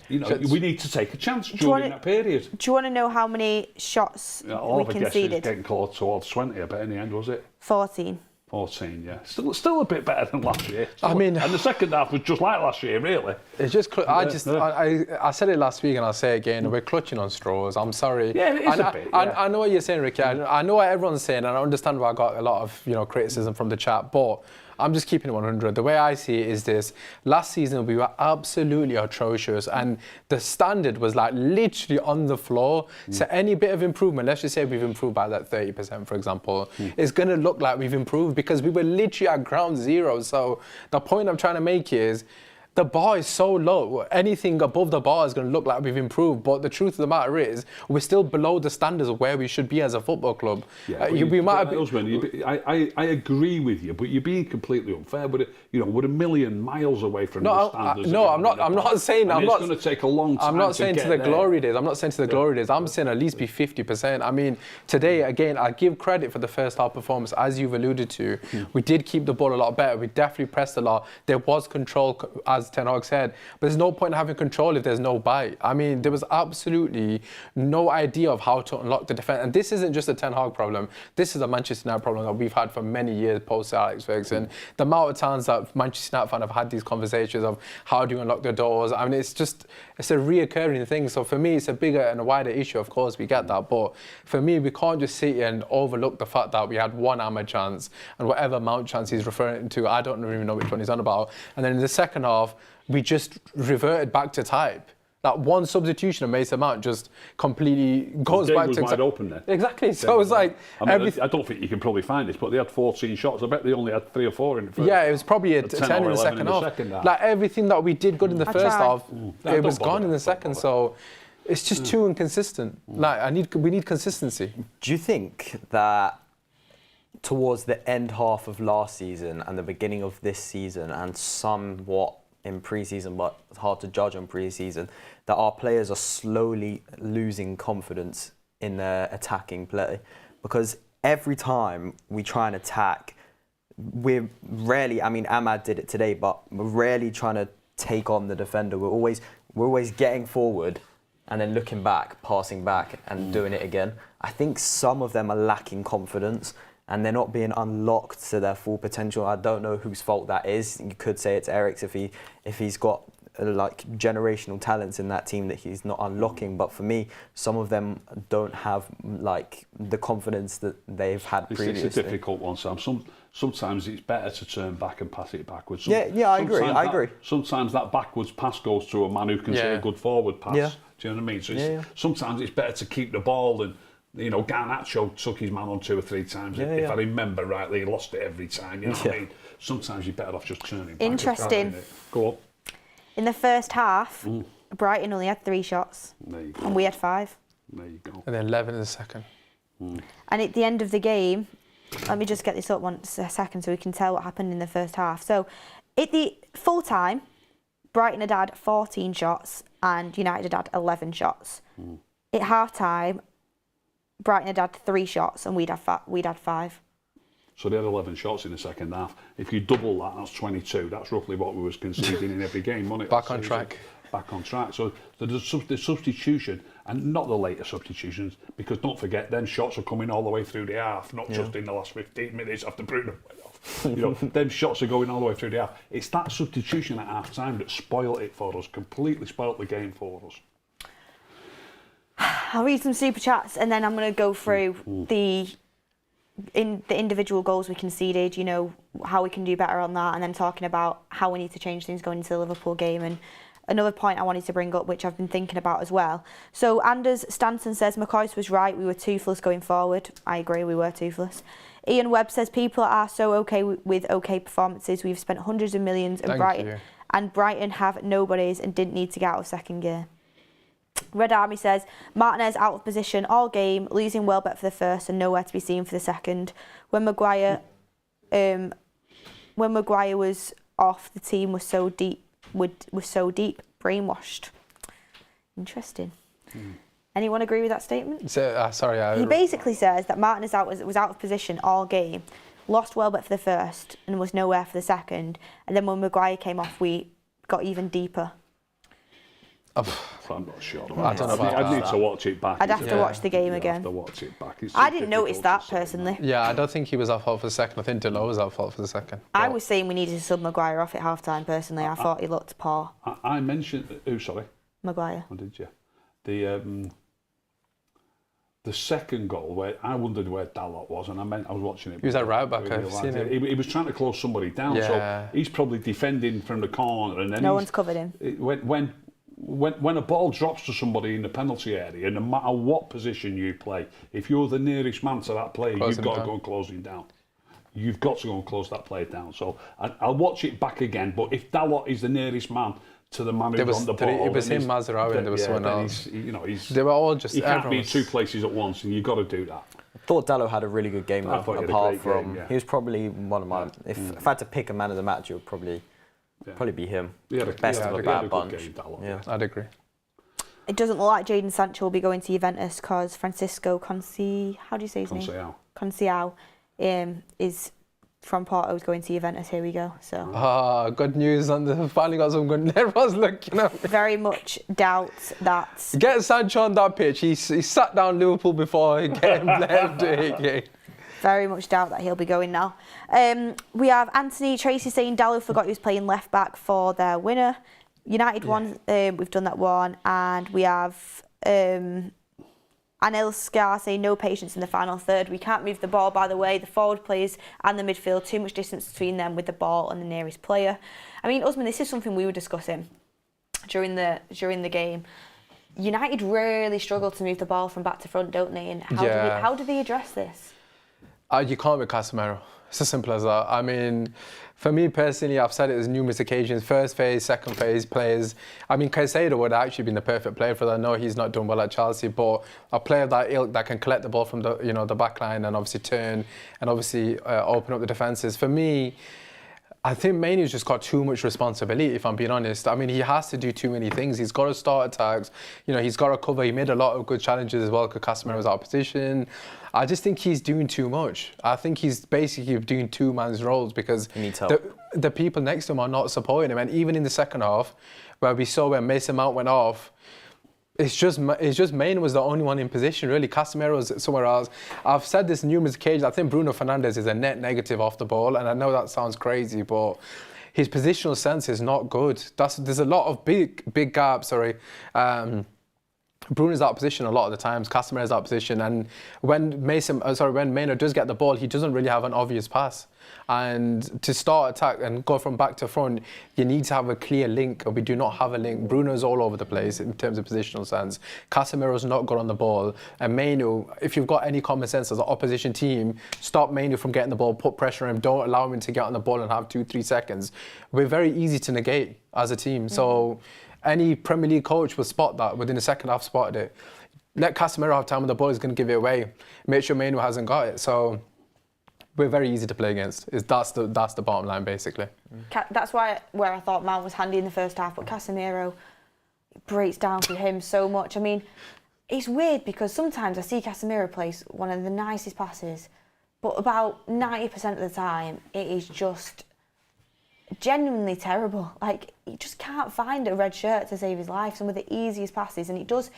we need to take a chance during that period. Do you want to know how many shots we conceded? Getting close towards 20, I bet in the end, was it? 14. 14, yeah. Still a bit better than last year. And the second half was just like last year, really. It's just, I said it last week and I'll say it again, we're clutching on straws. I'm sorry. Yeah, it is a bit. I know what you're saying, Ricky. I know what everyone's saying, and I understand why I got a lot of criticism from the chat, but I'm just keeping it 100. The way I see it is this: last season we were absolutely atrocious, and the standard was like literally on the floor. So any bit of improvement, let's just say we've improved by that 30%, for example, it's going to look like we've improved because we were literally at ground zero. So the point I'm trying to make is, the bar is so low. Anything above the bar is going to look like we've improved. But the truth of the matter is, we're still below the standards of where we should be as a football club. Yeah, we might have I agree with you, but you're being completely unfair. We're a million miles away from the standards. I'm not saying. It's going to take a long time. I'm not saying to the glory days. I'm not saying to the glory days. I'm saying at least be 50%. I mean, today again, I give credit for the first half performance, as you've alluded to. We did keep the ball a lot better. We definitely pressed a lot. There was control, as as Ten Hag said, but there's no point in having control if there's no bite. I mean, there was absolutely no idea of how to unlock the defence. And this isn't just a Ten Hag problem. This is a Manchester United problem that we've had for many years post Alex Ferguson. The amount of times that Manchester United fans have had these conversations of how do you unlock the doors. I mean, it's a reoccurring thing. So for me, it's a bigger and a wider issue. Of course, we get that. But for me, we can't just sit here and overlook the fact that we had one Ahmed chance and whatever Mount chance he's referring to, I don't even know which one he's on about. And then in the second half, we just reverted back to type. That one substitution of Mason Mount just completely goes the game back was to wide open then. Exactly. So it was like I don't think you can probably find this, but they had 14 shots. I bet they only had 3 or 4 in the first. Yeah, it was probably a 10 in the second in half. the second half. Like everything that we did good in the first half, it was gone in the second. bother. So it's just too inconsistent. Like we need consistency. Do you think that towards the end half of last season and the beginning of this season, and somewhat in pre-season, but it's hard to judge on pre-season, that our players are slowly losing confidence in their attacking play? Because every time we try and attack, we're rarely, I mean, Ahmad did it today, but we're rarely trying to take on the defender. We're always getting forward and then looking back, passing back and doing it again. I think some of them are lacking confidence and they're not being unlocked to their full potential. I don't know whose fault that is. You could say it's Erik's if he's got like generational talents in that team that he's not unlocking. But for me, some of them don't have like the confidence that they've had previously. It's a difficult one, Sam. Sometimes it's better to turn back and pass it backwards. I agree. Sometimes that backwards pass goes to a man who can say a good forward pass. Yeah. Do you know what I mean? So sometimes it's better to keep the ball and, you know, Garnacho took his man on 2 or 3 times. If I remember rightly, he lost it every time. You know what I mean? Sometimes you're better off just turning back. Interesting. Go on. In the first half, Brighton only had 3 shots. There you go. And we had 5. There you go. And then 11 in the second. And at the end of the game, let me just get this up a second so we can tell what happened in the first half. So at the full time, Brighton had 14 shots and United had 11 shots. At half time, Brighton had 3 shots and we'd had 5. So they had 11 shots in the second half. If you double that, that's 22. That's roughly what we was conceding in every game, wasn't it? Back on track. Back on track. So the substitution, and not the later substitutions, because don't forget, then shots are coming all the way through the half, not just in the last 15 minutes after Bruno went off. You know, them shots are going all the way through the half. It's that substitution at half time that spoiled it for us, completely spoiled the game for us. I'll read some super chats and then I'm going to go through the individual goals we conceded, you know, how we can do better on that, and then talking about how we need to change things going into the Liverpool game. And another point I wanted to bring up, which I've been thinking about as well. So Anders Stanton says McCoy was right, we were toothless going forward. I agree, we were toothless. Ian Webb says people are so okay with okay performances. We've spent hundreds of millions in Brighton have nobodies and didn't need to get out of second gear. Red Army says Martinez out of position all game, losing Welbeck for the first and nowhere to be seen for the second. When Maguire was off, the team was so deep, brainwashed. Interesting. Anyone agree with that statement? So, he basically says that Martinez was out of position all game, lost Welbeck for the first and was nowhere for the second, and then when Maguire came off, we got even deeper. I'm not sure. I don't know about I'd need to watch it back. I'd have to watch the game again. I'd have to watch it back. I didn't notice that personally. Yeah, I don't think he was at fault for the second. I think Delors was at fault for the second. I was saying we needed to sub Maguire off at half time personally. I thought he looked poor. I mentioned sorry. Maguire. Oh, did you? The second goal, where I wondered where Dalot was, and I was watching it. He was at right back. I've seen him. He was trying to close somebody down, so he's probably defending from the corner, and then no one's covered him. When a ball drops to somebody in the penalty area, no matter what position you play, if you're the nearest man to that player, you've got to go and close him down. You've got to go and close that player down. So I'll watch it back again. But if Dalot is the nearest man to the man who's on the ball, it was him, Mazraoui, and there was someone else. They were all just. He can't be in 2 places at once, and you've got to do that. I thought Dalot had a really good game, though, apart from game, he was probably one of my. If I had to pick a man of the match, it would probably be him. Best of a bad bunch. I'd agree. It doesn't look like Jadon Sancho will be going to Juventus because Francisco Conceição, how do you say his name? Conceição is from Porto's going to Juventus. Here we go. So Good news. And finally got some good. Everyone's looking up. very much doubt that. Get Sancho on that pitch. He sat down Liverpool before getting left. Very much doubt that he'll be going now. We have Anthony Tracy saying Dallo forgot he was playing left back for their winner. United one, we've done that one. And we have Anil Scar saying no patience in the final third. We can't move the ball, by the way. The forward players and the midfield, too much distance between them with the ball and the nearest player. I mean, Usmaan, this is something we were discussing during the game. United really struggle to move the ball from back to front, don't they? And how do they address this? You can't with Casemiro. It's as simple as that. I mean, for me personally, I've said it as numerous occasions, first phase, second phase players. I mean, Caicedo would have actually been the perfect player for that. I know he's not doing well at Chelsea, but a player of that ilk that can collect the ball from the back line and obviously turn and obviously open up the defences. For me, I think Mainoo's just got too much responsibility, if I'm being honest. I mean, he has to do too many things. He's got to start attacks. He's got to cover. He made a lot of good challenges as well because Casemiro was out of position. I just think he's doing too much. I think he's basically doing two man's roles because he needs help. The people next to him are not supporting him. And even in the second half, where we saw when Mason Mount went off, it's just Mainoo was the only one in position, really. Casemiro was somewhere else. I've said this numerous occasions. I think Bruno Fernandes is a net negative off the ball, and I know that sounds crazy, but his positional sense is not good. There's a lot of big gaps. Bruno's out of position a lot of the times. Casemiro's out of position, and when Mainoo does get the ball, he doesn't really have an obvious pass. And to start attack and go from back to front, you need to have a clear link, and we do not have a link. Bruno's all over the place in terms of positional sense. Casemiro's not good on the ball. And Mainoo, if you've got any common sense as an opposition team, stop Mainoo from getting the ball, put pressure on him, don't allow him to get on the ball and have 2-3 seconds. We're very easy to negate as a team. So any Premier League coach will spot that within the second half, spotted it. Let Casemiro have time when the ball is going to give it away. Make sure Mainoo hasn't got it. So we're very easy to play against. That's the bottom line, basically. That's where I thought Mount was handy in the first half, but Casemiro breaks down for him so much. I mean, it's weird because sometimes I see Casemiro place one of the nicest passes, but about 90% of the time it is just genuinely terrible. Like, he just can't find a red shirt to save his life. Some of the easiest passes, and it does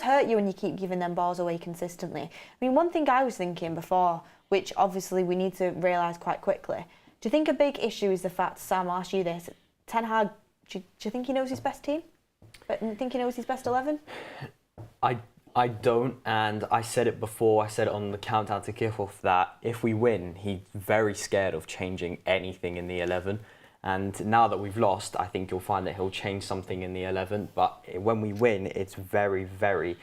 hurt you when you keep giving them balls away consistently. I mean, one thing I was thinking before, which obviously we need to realise quite quickly, do you think a big issue is the fact, Sam, I'll ask you this, Ten Hag, do you think he knows his best team? Do you think he knows his best 11? I don't, and I said it before, I said it on the countdown to kickoff, that if we win, he's very scared of changing anything in the 11. And now that we've lost, I think you'll find that he'll change something in the 11. But when we win, it's very, very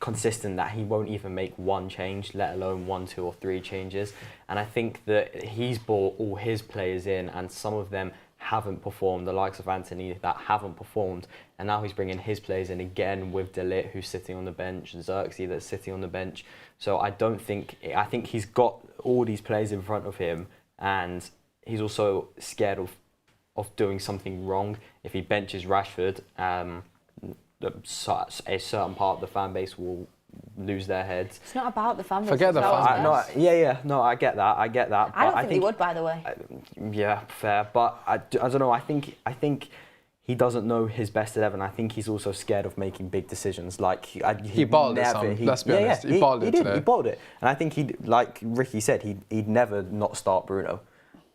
consistent that he won't even make one change, let alone 1, 2 or 3 changes. And I think that he's brought all his players in, and some of them haven't performed, the likes of Anthony that haven't performed, and now he's bringing his players in again with De Ligt, who's sitting on the bench, Xerxes that's sitting on the bench. So I think he's got all these players in front of him, and he's also scared of doing something wrong. If he benches Rashford, a certain part of the fan base will lose their heads. It's not about the fan base. Forget the fan base. No, I get that. But I don't think he would, by the way. Yeah, fair. But I don't know. I think he doesn't know his best 11. I think he's also scared of making big decisions. Like he balled it. Let's be honest. He balled it today. He balled it, and I think like Ricky said, he'd never not start Bruno.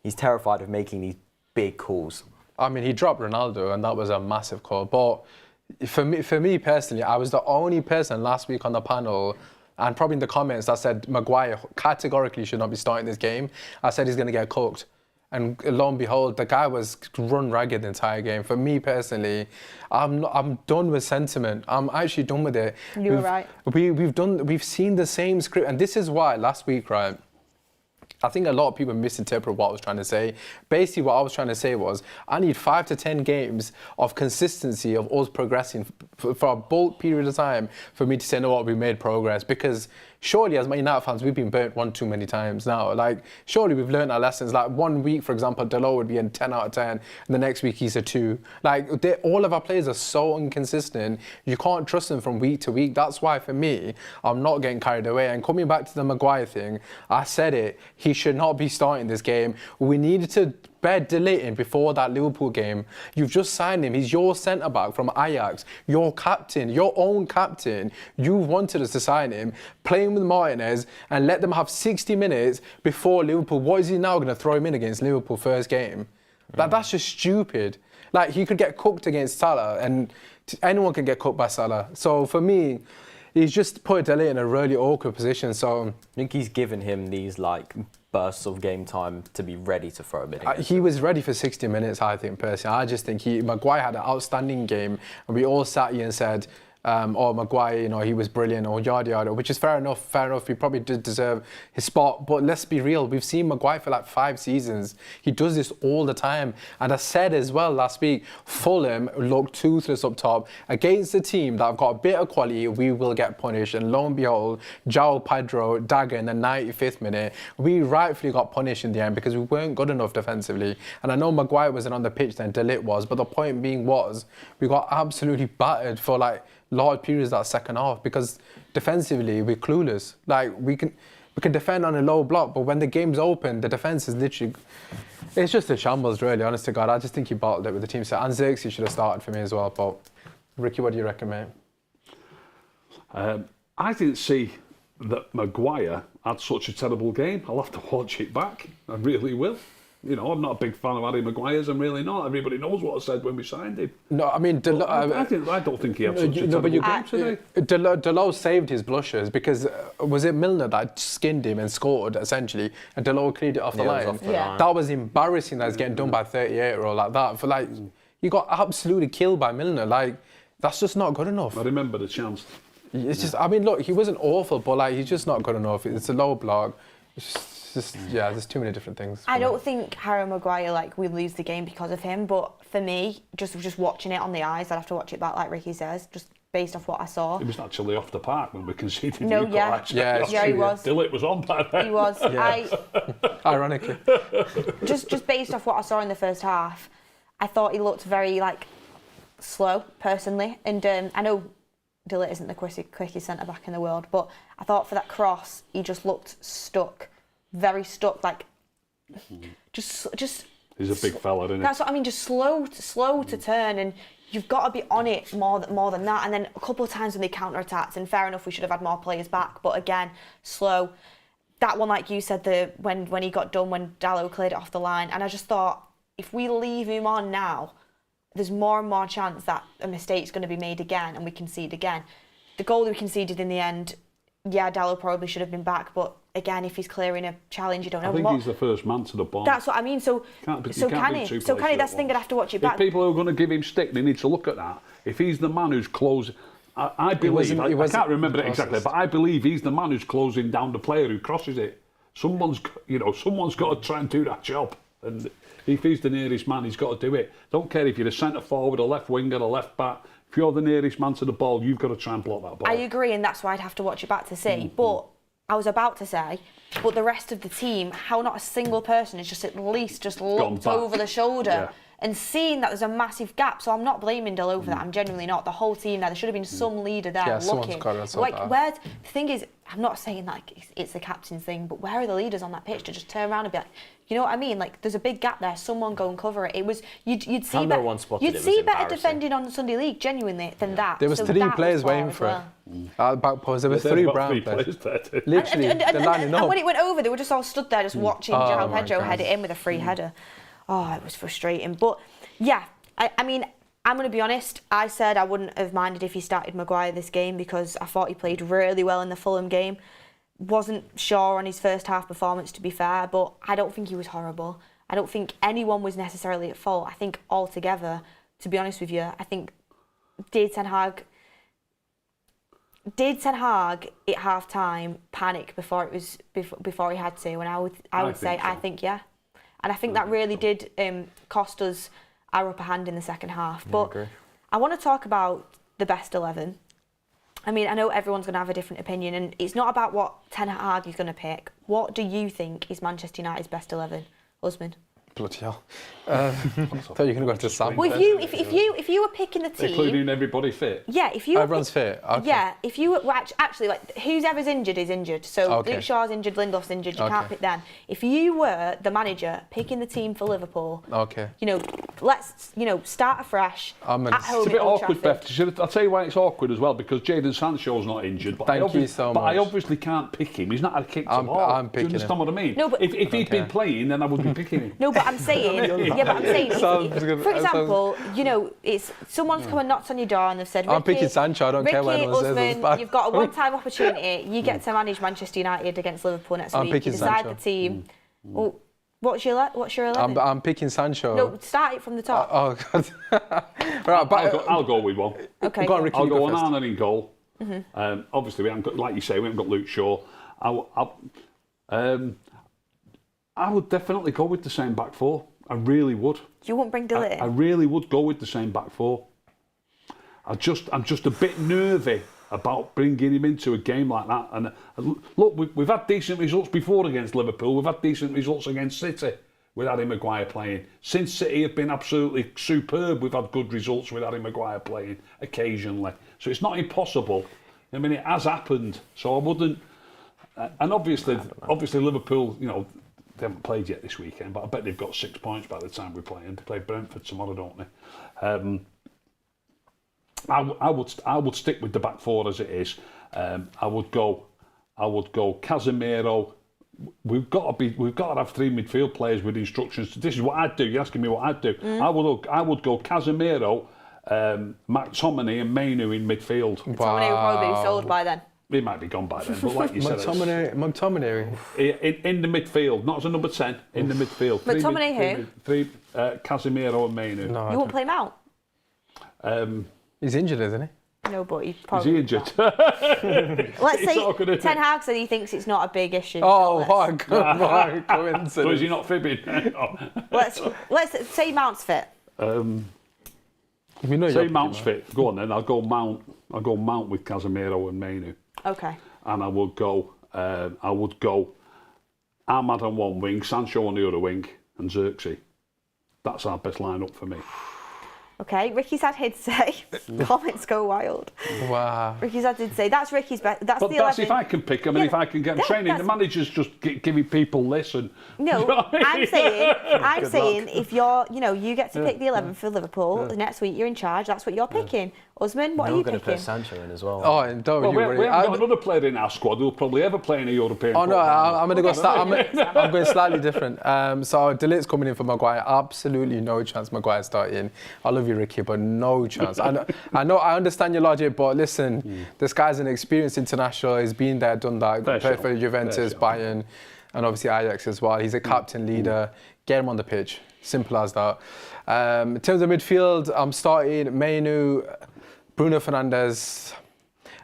He's terrified of making these big calls. I mean, he dropped Ronaldo, and that was a massive call. But for me personally, I was the only person last week on the panel, and probably in the comments, that said Maguire categorically should not be starting this game. I said he's going to get cooked. And lo and behold, the guy was run ragged the entire game. For me personally, I'm done with sentiment. I'm actually done with it. You were right. We've seen the same script, and this is why last week, right? I think a lot of people misinterpret what I was trying to say. Basically, what I was trying to say was, I need 5 to 10 games of consistency of us progressing for a bulk period of time for me to say, no, what, we made progress. Because surely as Man United fans, we've been burnt one too many times now. Like, surely we've learned our lessons. Like, one week, for example, Delors would be a 10 out of 10, and the next week he's a 2. Like, all of our players are so inconsistent. You can't trust them from week to week. That's why, for me, I'm not getting carried away. And coming back to the Maguire thing, I said it, he should not be starting this game. We needed to bed De Ligt in before that Liverpool game. You've just signed him. He's your centre-back from Ajax, your captain, your own captain. You wanted us to sign him, playing with Martinez and let them have 60 minutes before Liverpool. What is he now going to throw him in against Liverpool first game? That's just stupid. Like, he could get cooked against Salah, and anyone can get cooked by Salah. So for me, he's just put De Ligt in a really awkward position. So I think he's given him these like bursts of game time to be ready to throw him in. He was ready for 60 minutes, I think, personally. I just think Maguire had an outstanding game, and we all sat here and said, oh, Maguire, you know, he was brilliant, or yada yada, which is fair enough. He probably did deserve his spot. But let's be real, we've seen Maguire for like 5 seasons. He does this all the time. And I said as well last week, Fulham look toothless up top. Against a team that have got a bit of quality, we will get punished. And lo and behold, João Pedro dagger in the 95th minute. We rightfully got punished in the end because we weren't good enough defensively. And I know Maguire wasn't on the pitch then, De Ligt was, but the point being was, we got absolutely battered for like large periods that second half because defensively we're clueless. Like, we can defend on a low block, but when the game's open, the defence is literally, it's just a shambles, really, honest to God. I just think he bottled it with the team set. And Xerxes should have started for me as well. But Ricky, what do you reckon, mate? I didn't see that Maguire had such a terrible game. I'll have to watch it back. I really will. You know, I'm not a big fan of Harry Maguire's. I'm really not. Everybody knows what I said when we signed him. No, I mean, I don't think he had such a terrible game today. Delors saved his blushes because was it Milner that skinned him and scored essentially, and Delors cleared it off the line? Off the line. That was embarrassing. That was getting done by 38 or like that. For like, you got absolutely killed by Milner. Like, that's just not good enough. I remember the chance. It's just, I mean, look, he wasn't awful, but like, he's just not good enough. It's a low block. It's just, yeah, there's too many different things. I don't think Harry Maguire, like, we lose the game because of him, but for me, just watching it on the eyes, I'd have to watch it back, like Ricky says, just based off what I saw. He was actually off the park when we conceded. No, yeah. Yeah, he was. De Ligt was on by then. He was. Yeah. Ironically. Just based off what I saw in the first half, I thought he looked very, like, slow, personally, and I know De Ligt isn't the quickest centre-back in the world, but I thought for that cross, he just looked stuck, very stuck, like, just. He's a big fella, isn't he? That's what I mean, just slow to turn, and you've got to be on it more than that. And then a couple of times when they counter-attacked, and fair enough, we should have had more players back, but again, slow. That one, like you said, when he got done, when Dalot cleared it off the line, and I just thought, if we leave him on now, there's more and more chance that a mistake's going to be made again and we concede again. The goal that we conceded in the end, yeah, Dalot probably should have been back, but again, if he's clearing a challenge, you don't know. I think he's the first man to the ball. That's what I mean. So can he? So can he? That's the thing. I'd have to watch it back. If people are going to give him stick, they need to look at that. If he's the man who's closing, I believe. I can't remember it exactly, but I believe he's the man who's closing down the player who crosses it. Someone's got to try and do that job. And if he's the nearest man, he's got to do it. Don't care if you're a centre forward, a left winger, a left back. If you're the nearest man to the ball, you've got to try and block that ball. I agree, and that's why I'd have to watch it back to see. But I was about to say, but the rest of the team, how not a single person has just at least just looked over the shoulder and seen that there's a massive gap. So I'm not blaming Delors for that. I'm genuinely not. The whole team there, there should have been some leader there looking. Where the thing is, I'm not saying like it's the captain's thing, but where are the leaders on that pitch to just turn around and be like, you know what I mean? Like, there's a big gap there. Someone go and cover it. It was you'd see better defending on the Sunday League genuinely than that. There was 3 players waiting for it. Back post, there was 3 Brown players. Literally, they're lining up. And when it went over, they were just all stood there just watching João Pedro head it in with a free header. Oh, it was frustrating. But yeah, I mean, I'm going to be honest. I said I wouldn't have minded if he started Maguire this game because I thought he played really well in the Fulham game. Wasn't sure on his first half performance, to be fair, but I don't think he was horrible. I don't think anyone was necessarily at fault. I think altogether, to be honest with you, I think did Ten Hag at half time panic before he had to? And I would say I think yeah, and I think that really did cost us our upper hand in the second half. But I want to talk about the best 11. I mean, I know everyone's going to have a different opinion, and it's not about what Ten Hag is going to pick. What do you think is Manchester United's best 11, Usmaan? Bloody hell. I thought you were going to go to Sam. Well, if you were picking the team, including everybody fit. yeah, if you Everyone's fit. Okay. Yeah, if you were actually like whoever's injured is injured. So Okay. Luke Shaw's injured, Lindelof's injured. You Okay. can't pick them. If you were the manager picking the team for Liverpool, Okay. let's start afresh I'm at gonna- home. It's a bit at Old awkward, Trafford. Beth. I'll tell you why it's awkward as well, because Jadon Sancho's not injured. But Thank you so But I much. obviously can't pick him. He's not had a kick I'm tomorrow. Do picking you understand him. what I mean? No, but- if he'd been care. playing, then I would be picking him. No, but I'm saying, yeah, but I'm saying, Sounds good. for example, it's someone's come and knocked on your door and they've said, I'm Ricky, picking Sancho, I don't care what Ricky, anyone says, it's Usmaan, bad. you've got a one-time opportunity. You get to manage Manchester United against Liverpool next I'm week. You picking decide Sancho. the team. Well, what's your 11? I'm picking Sancho. No, start it from the top. Oh, God. Right, but I'll go with one. Okay. go on, Ricky, I'll you go go on first. Arnold in goal. Obviously, we haven't got, like you say, we haven't got Luke Shaw. I would definitely go with the same back four. I really would. You won't bring Dillon in? I really would go with the same back four. I'm just a bit nervy about bringing him into a game like that. And look, we've had decent results before against Liverpool. We've had decent results against City with Harry Maguire playing. Since City have been absolutely superb, we've had good results with Harry Maguire playing occasionally. So it's not impossible. I mean, it has happened. So I wouldn't. And obviously Liverpool, they haven't played yet this weekend, but I bet they've got 6 points by the time we play. And they play Brentford tomorrow, don't they? I would stick with the back four as it is. I would go Casemiro. We've got to have three midfield players with instructions. This is what I'd do. You're asking me what I'd do. I would go Casemiro, McTominay and Mainu in midfield. McTominay will probably be sold by then. He might be gone by then, but like you said, McTominay. in the midfield, not as a number 10, in the midfield. McTominay who? Three Casemiro and Mainu. No, You won't play him out? he's injured, isn't he? No, but he Is probably. he injured? Let's He's not gonna- say Ten Hag said he thinks it's not a big issue. Oh, so what a coincidence. So is he not fibbing? let's say Mount's fit. We know Say you're Mount's picking fit. Go on then. I'll go Mount with Casemiro and Mainu, Okay. and I would go Ahmad on one wing, Sancho on the other wing, and Xerxes. That's our best lineup for me. Okay. Ricky's had he'd say. Comments go wild. him. Wow. Ricky's had he'd say. That's Ricky's best. That's But the that's 11. if I can pick them, and Yeah, if I can get them that- training. The that's- manager's just giving people this and. No, You know what I I'm mean? saying if you're, you get to pick the 11 for Liverpool, the next week you're in charge, that's what you're picking. Usmaan, what are We're you going to put picking? Sancho in as well. Oh, and don't Well, you we worry. haven't got another player in our squad who'll probably ever play in a European. Oh no, football. I'm going to go start. I'm going slightly different. So Delit's coming in for Maguire. Absolutely no chance Maguire starting. I love you, Ricky, but no chance. I understand your logic, but listen, this guy's an experienced international. He's been there, done that. Fair Played show. for Juventus, Fair show. Bayern, and obviously Ajax as well. He's a captain, leader. Get him on the pitch. Simple as that. In terms of midfield, I'm starting Mainu, Bruno Fernandes,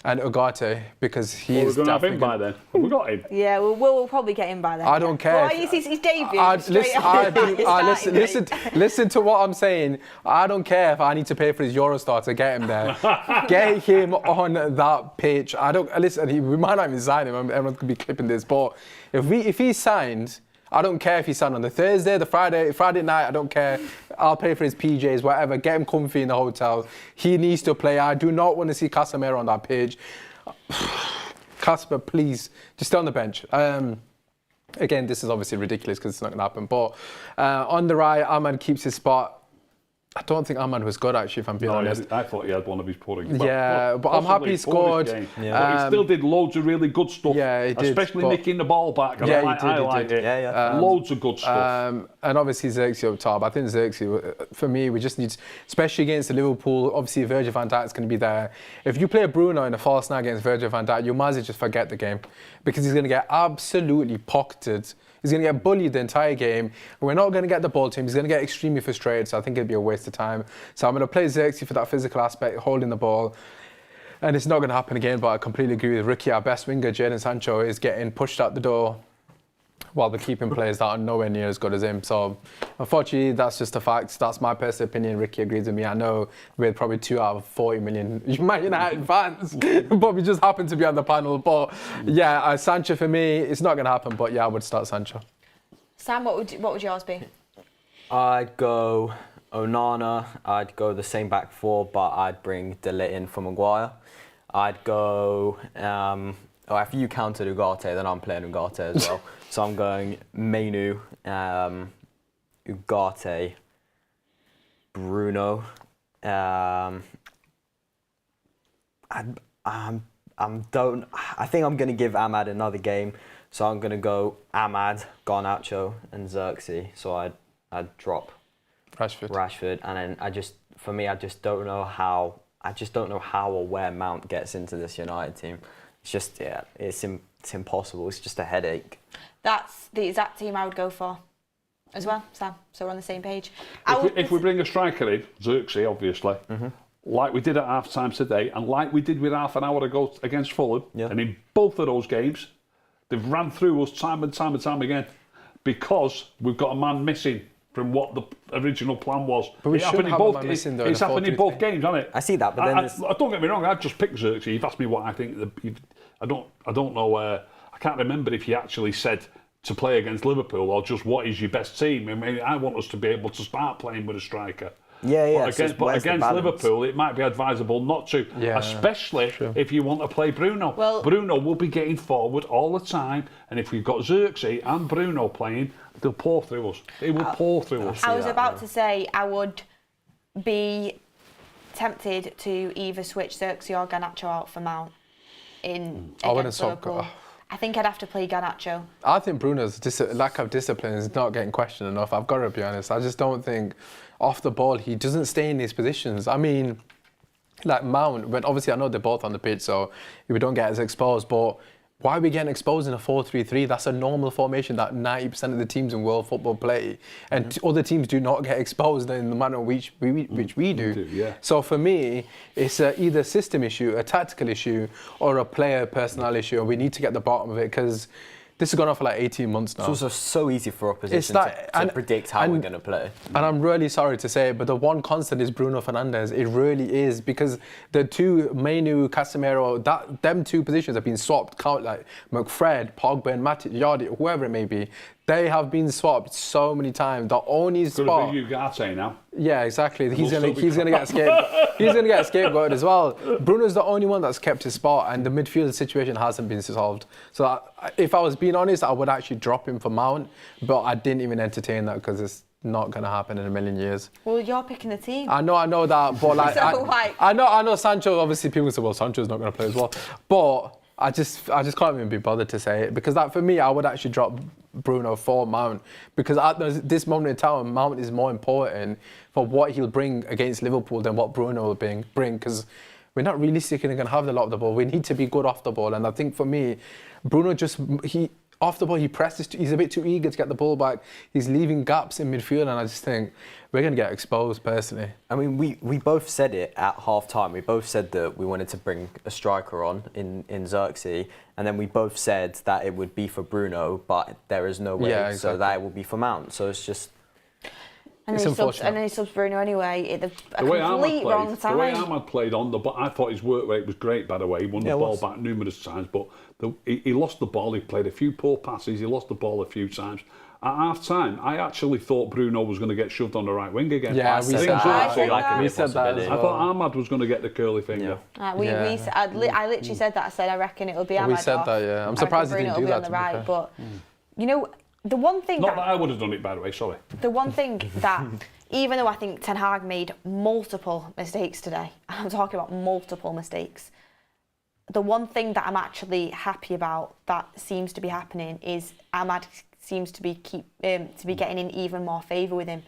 and Ugarte because he Well, we're is going to have definitely him by then. Have we got him? Yeah, we'll probably get him by then. I don't care. Well, he's debut. Listen to what I'm saying. I don't care if I need to pay for his Eurostar to get him there. Get him on that pitch. I don't listen. We might not even sign him. Everyone's gonna be clipping this, but if he's signed, I don't care if he's signed on the Thursday, the Friday night. I don't care. I'll pay for his PJs, whatever. Get him comfy in the hotel. He needs to play. I do not want to see Casemiro on that pitch. Casper, please, just stay on the bench. Again, this is obviously ridiculous because it's not going to happen. But on the right, Ahmad keeps his spot. I don't think Ahmad was good, actually, if I'm being honest. I thought he had one of his puddings. Yeah, but I'm happy he scored. But he still did loads of really good stuff. Yeah, he did, Especially but- nicking the ball back. Yeah, I he like did. it. Yeah. Loads of good stuff. And obviously Xerxes up top. I think Xerxes, for me, we just need, especially against the Liverpool, obviously Virgil van Dijk's going to be there. If you play Bruno in a false nine against Virgil van Dijk, you might as well just forget the game because he's going to get absolutely pocketed. He's going to get bullied the entire game. We're not going to get the ball to him. He's going to get extremely frustrated, so I think it'd be a waste of time. So I'm going to play Xerxes for that physical aspect, holding the ball. And it's not going to happen again, but I completely agree with Ricky. Our best winger, Jadon Sancho, is getting pushed out the door while they're keeping players that are nowhere near as good as him. So, unfortunately, that's just a fact. That's my personal opinion. Ricky agrees with me. I know we're probably 2 out of 40 million Man United fans, but we just happen to be on the panel. But yeah, Sancho for me, it's not going to happen. But yeah, I would start Sancho. Sam, what would yours be? I'd go Onana. I'd go the same back four, but I'd bring De Ligt in for Maguire. I'd go. If you counted Ugarte, then I'm playing Ugarte as well. So I'm going Mainu, Ugarte, Bruno. I think I'm going to give Ahmad another game. So I'm going to go Ahmad, Garnacho, and Xerxes. So I'd drop Rashford, and then I just don't know how or where Mount gets into this United team. It's just it's impossible. It's just a headache. That's the exact team I would go for, as well, Sam. So we're on the same page. If we bring a striker in, Xerxes, obviously, like we did at half time today, and like we did with half an hour ago against Fulham, and in both of those games, they've ran through us time and time and time again, because we've got a man missing from what the original plan was. But we shouldn't have a man missing, though, it's happened in both games, hasn't it? I see that, but then I don't get me wrong. I'd just pick Xerxes. You've asked me what I think. I don't know. I can't remember if you actually said to play against Liverpool or just what is your best team. I mean, I want us to be able to start playing with a striker. Yeah. But against Liverpool, it might be advisable not to, especially if you want to play Bruno. Well, Bruno will be getting forward all the time, and if we've got Xerxes and Bruno playing, they'll pour through us. They will pour through us. I was about to say I would be tempted to either switch Xerxes or Garnacho out for Mount against Liverpool. I think I'd have to play Garnacho. I think Bruno's lack of discipline is not getting questioned enough. I've got to be honest. I just don't think off the ball he doesn't stay in these positions. I mean, like Mount, but obviously I know they're both on the pitch, so we don't get as exposed. But why are we getting exposed in a 4-3-3? That's a normal formation that 90% of the teams in world football play, and other teams do not get exposed in the manner which we do. So for me, it's either a system issue, a tactical issue, or a player personnel issue, and we need to get the bottom of it, because this has gone on for like 18 months now. It's also so easy for opposition to predict how we're going to play. And I'm really sorry to say it, but the one constant is Bruno Fernandes. It really is, because the two, Mainu, Casemiro, them two positions have been swapped. Like McFred, Pogba and Matic, Yardi, whoever it may be, they have been swapped so many times. The only spot... Could be Ugarte now. Yeah, exactly. He's gonna get scapegoated as well. Bruno's the only one that's kept his spot, and the midfield situation hasn't been solved. So if I was being honest, I would actually drop him for Mount, but I didn't even entertain that because it's not going to happen in a million years. Well, you're picking the team. I know that, but like, I know Sancho. Obviously, people say, well, Sancho's not going to play as well, but I just can't even be bothered to say it, because that for me, I would actually drop Bruno for Mount, because at this moment in time, Mount is more important for what he'll bring against Liverpool than what Bruno will bring, because we're not realistically going to have the lot of the ball. We need to be good off the ball, and I think for me, Bruno off the ball, he presses. He's a bit too eager to get the ball back. He's leaving gaps in midfield, and I just think we're going to get exposed, personally. I mean, we both said it at half-time. We both said that we wanted to bring a striker on in Xerxes, and then we both said that it would be for Bruno, but there is no way, so that it will be for Mount. So it's just... And then he subs Bruno anyway. The way Ahmad played on the ball, I thought his work rate was great, by the way. He won the ball back numerous times, but he lost the ball. He played a few poor passes. He lost the ball a few times. At half time, I actually thought Bruno was going to get shoved on the right wing again. Yeah, we said that. We said that as well. I thought Ahmad was going to get the curly finger. I literally said that. I said I recken it will be Ahmad. We said that, yeah. I'm surprised he didn't do that. On the right, but you know, the one thing that I would have done it, by the way. Sorry. The one thing that, even though I think Ten Hag made multiple mistakes today, I'm talking about multiple mistakes, the one thing that I'm actually happy about that seems to be happening is Ahmad seems to be getting in even more favour with him.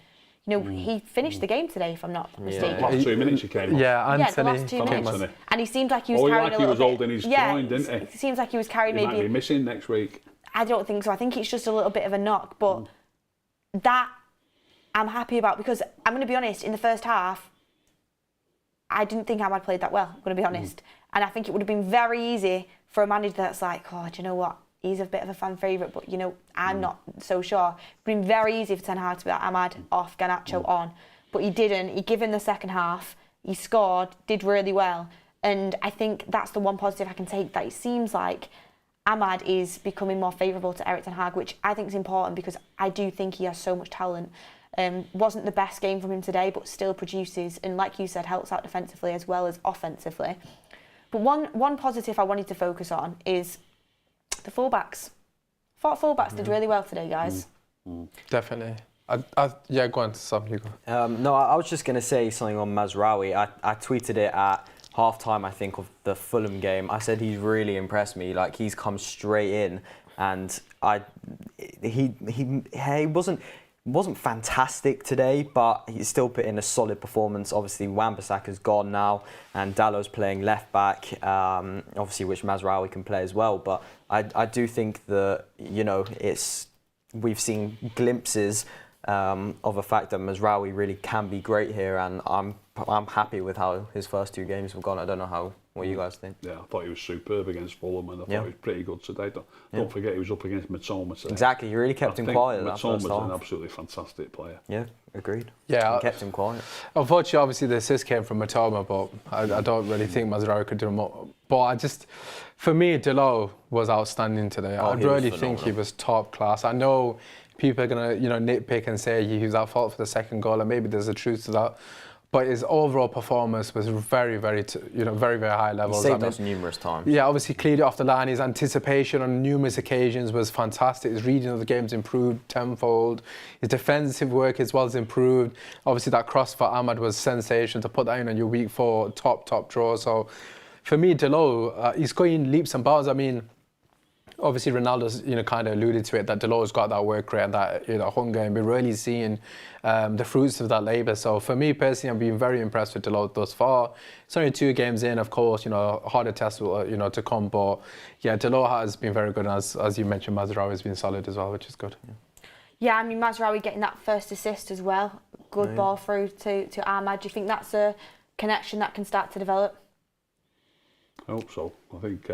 You know, he finished the game today, if I'm not mistaken. Last 2 minutes he came on. The last 2 minutes. And he seemed like he was carrying a little bit. He was holding his groin, didn't he? It seems like he was carrying He might be missing next week. I don't think so. I think it's just a little bit of a knock, but that I'm happy about, because I'm going to be honest, in the first half, I didn't think Ahmad played that well, I'm going to be honest. And I think it would have been very easy for a manager that's like, oh, do you know what? he's a bit of a fan favourite, but you know, I'm not so sure. It's been very easy for Ten Hag to be like, Ahmad off, Garnacho on, but he didn't. He gave him the second half, he scored, did really well, and I think that's the one positive I can take, that it seems like Ahmad is becoming more favourable to Erik Ten Hag, which I think is important because I do think he has so much talent. Wasn't the best game from him today, but still produces, and like you said, helps out defensively as well as offensively. But one positive I wanted to focus on is the fullbacks. I thought fullbacks did really well today, guys. Definitely. Yeah, go on, Sam, you go. No, I was just going to say something on Mazraoui. I tweeted it at half-time, I think, of the Fulham game. I said he's really impressed me. Like, he's come straight in, and he wasn't fantastic today, but he still put in a solid performance. Obviously, Wan-Bissaka's gone now, and Dallow's playing left back, obviously, which Mazraoui can play as well. But I do think that, you know, we've seen glimpses of a fact that Mazraoui really can be great here, and I'm happy with how his first 2 games have gone. I don't know what you guys think. Yeah, I thought he was superb against Fulham, and I thought he was pretty good today. Don't forget he was up against Mitoma today. Exactly, he really kept him quiet. Mitoma's an absolutely fantastic player. Yeah, agreed. Yeah, he kept him quiet. Unfortunately, obviously the assist came from Mitoma, but I don't really think Mazraoui could do more. But for me, Delo was outstanding today. I really think he was top class. I know people are gonna, nitpick and say he was at fault for the second goal, and maybe there's a truth to that. But his overall performance was very, very, very, very high levels. He saved us numerous times. Yeah, obviously cleared it off the line. His anticipation on numerous occasions was fantastic. His reading of the game's improved tenfold. His defensive work as well has improved. Obviously, that cross for Ahmad was sensational. To put that in on your week 4 top draw. So, for me, Delo, he's going leaps and bounds. I mean, obviously, Ronaldo's kind of alluded to it, that Delo's got that work rate and that hunger, and we're really seeing the fruits of that labour. So for me personally, I'm being very impressed with Delo thus far. It's only 2 games in, of course, harder tests to come, but yeah, Delo has been very good, and as you mentioned, Mazraoui has been solid as well, which is good. Yeah, I mean, Mazraoui getting that first assist as well, good ball through to Ahmad. Do you think that's a connection that can start to develop? I hope so. I think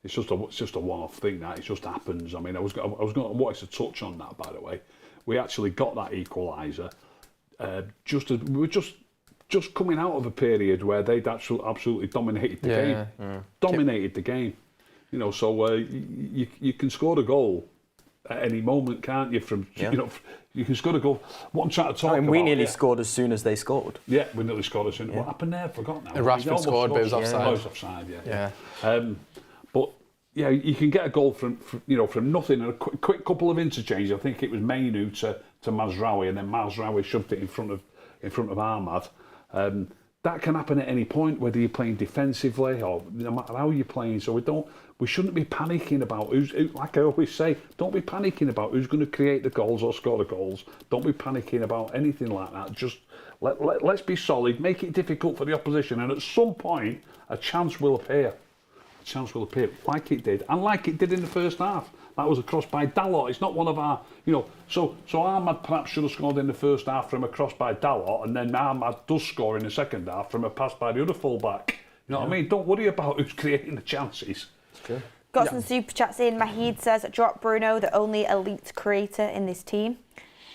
it's just a one-off thing. That it just happens. I mean, I wanted to touch on that, by the way. We actually got that equaliser we were just coming out of a period where they'd absolutely dominated the game. Dominated the game. So you can score a goal at any moment, can't you? You can score a goal. What I'm trying to talk about. We nearly scored as soon as they scored. Yeah, we nearly scored as soon. What happened there? I forgot now. Rashford scored, but it was offside. It was offside. Yeah. But yeah, you can get a goal from nothing, and a quick couple of interchanges. I think it was Mainu to Mazraoui, and then Mazraoui shoved it in front of Ahmad. That can happen at any point, whether you're playing defensively or no matter how you're playing. So we shouldn't be panicking about who's, like I always say, don't be panicking about who's going to create the goals or score the goals. Don't be panicking about anything like that. Just let's be solid, make it difficult for the opposition, and at some point a chance will appear. Like it did, and like it did in the first half. That was a cross by Dalot. It's not one of our, So Ahmad perhaps should have scored in the first half from a cross by Dalot, and then Ahmad does score in the second half from a pass by the other fullback. You know what I mean? Don't worry about who's creating the chances. True. Got some super chats in. Mahid says, drop Bruno, the only elite creator in this team.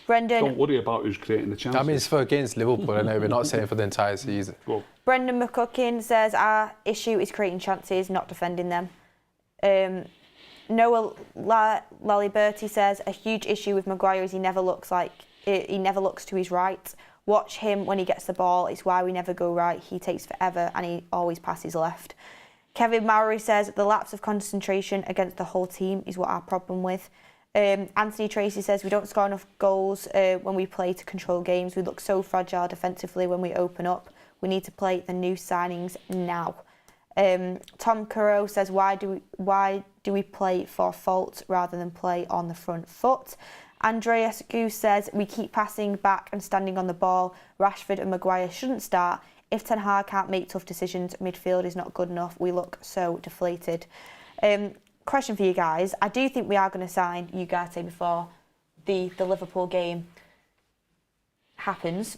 Brendan. Don't worry about who's creating the chances. I mean, it's for against Liverpool, I know, we're not saying for the entire season. Well, Brendan McCuckin says, our issue is creating chances, not defending them. Noah Laliberti says, a huge issue with Maguire is he never looks to his right. Watch him when he gets the ball. It's why we never go right. He takes forever and he always passes left. Kevin Mowry says, the lapse of concentration against the whole team is what our problem with. Anthony Tracy says, we don't score enough goals when we play to control games. We look so fragile defensively when we open up. We need to play the new signings now. Tom Curro says, why do we play for fault rather than play on the front foot? Andreas Goose says, we keep passing back and standing on the ball. Rashford and Maguire shouldn't start. If Ten Hag can't make tough decisions, midfield is not good enough. We look so deflated. Question for you guys. I do think we are going to sign Ugarte before the Liverpool game happens.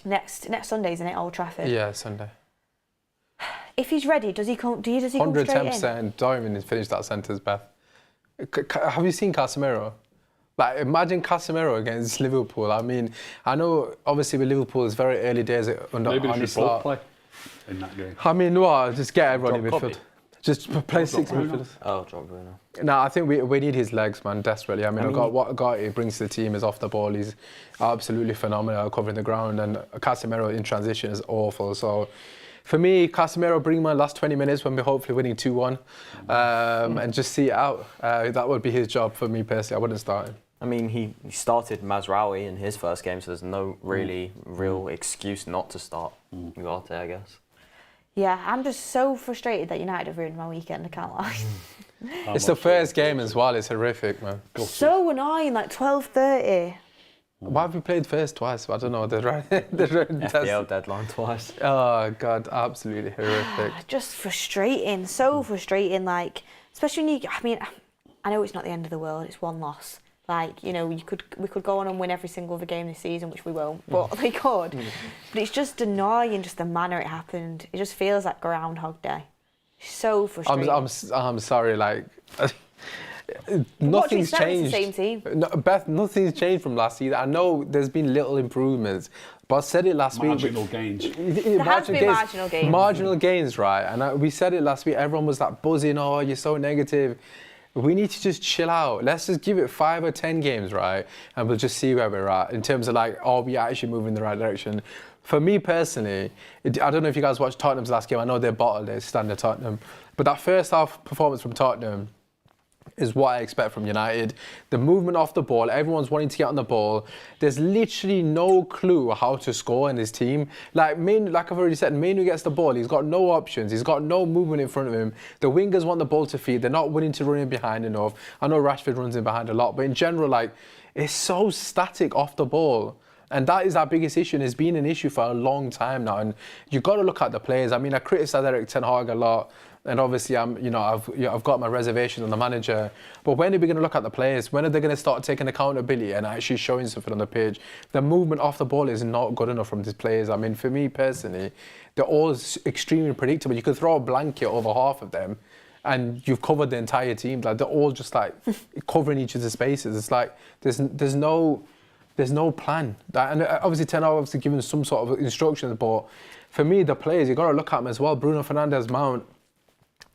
Next Sunday, isn't it, Old Trafford? Yeah, Sunday. If he's ready, does he come straight in? 110%. Don't even finish that sentence, Beth. Have you seen Casemiro? Like, imagine Casemiro against Liverpool. I mean, I know obviously with Liverpool it's very early days under Maybe Arne they should both Slot. play in that game. I mean, what? Just get everyone in Drop midfield. Kobe. Just play six Bruno. midfielders. Oh, drop Bruno. No, I think we need his legs, man, desperately. I mean, what a guy he brings to the team is off the ball. He's absolutely phenomenal covering the ground, and Casemiro in transition is awful. So, for me, Casemiro, bring him on last 20 minutes when we're hopefully winning 2-1, and just see it out. That would be his job for me personally. I wouldn't start him. I mean, he started Mazraoui in his first game, so there's no real excuse not to start Ugarte, I guess. Yeah, I'm just so frustrated that United have ruined my weekend, I can't lie. It's the first game as well. It's horrific, man. So annoying, like 12:30. Why have we played first twice? I don't know. FPL deadline twice. Oh, God, absolutely horrific. Just frustrating, so frustrating. Like, especially when you, I mean, I know it's not the end of the world. It's one loss. Like, you know, we could go on and win every single other game this season, which we won't, but they could. But it's just annoying, just the manner it happened. It just feels like Groundhog Day. So frustrating. I'm sorry, like It's nothing's the changed. same team. No, Beth, nothing's changed from last season. I know there's been little improvements, but I said it last Marginal week. gains. There has been marginal gains. Marginal gains, right? And we said it last week. Everyone was like buzzing. Oh, you're so negative. We need to just chill out. Let's just give it 5 or 10 games, right? And we'll just see where we're at in terms of like, are we actually moving in the right direction? For me personally, I don't know if you guys watched Tottenham's last game. I know they're bottled, they're standard Tottenham. But that first half performance from Tottenham is what I expect from United. The movement off the ball, everyone's wanting to get on the ball. There's literally no clue how to score in this team. Like I've already said, Mainu gets the ball, he's got no options, he's got no movement in front of him. The wingers want the ball to feed, they're not willing to run in behind enough. I know Rashford runs in behind a lot, but in general, like, it's so static off the ball. And that is our biggest issue, and it's been an issue for a long time now. And you've got to look at the players. I mean, I criticise Erik Ten Hag a lot, and obviously I've got my reservations on the manager. But when are we going to look at the players? When are they going to start taking accountability and actually showing something on the pitch? The movement off the ball is not good enough from these players. I mean, for me personally, they're all extremely predictable. You could throw a blanket over half of them, and you've covered the entire team. Like, they're all just like covering each other's spaces. It's like there's no plan. And obviously Ten Hag obviously given some sort of instructions, but for me, the players, you've got to look at them as well. Bruno Fernandes, Mount,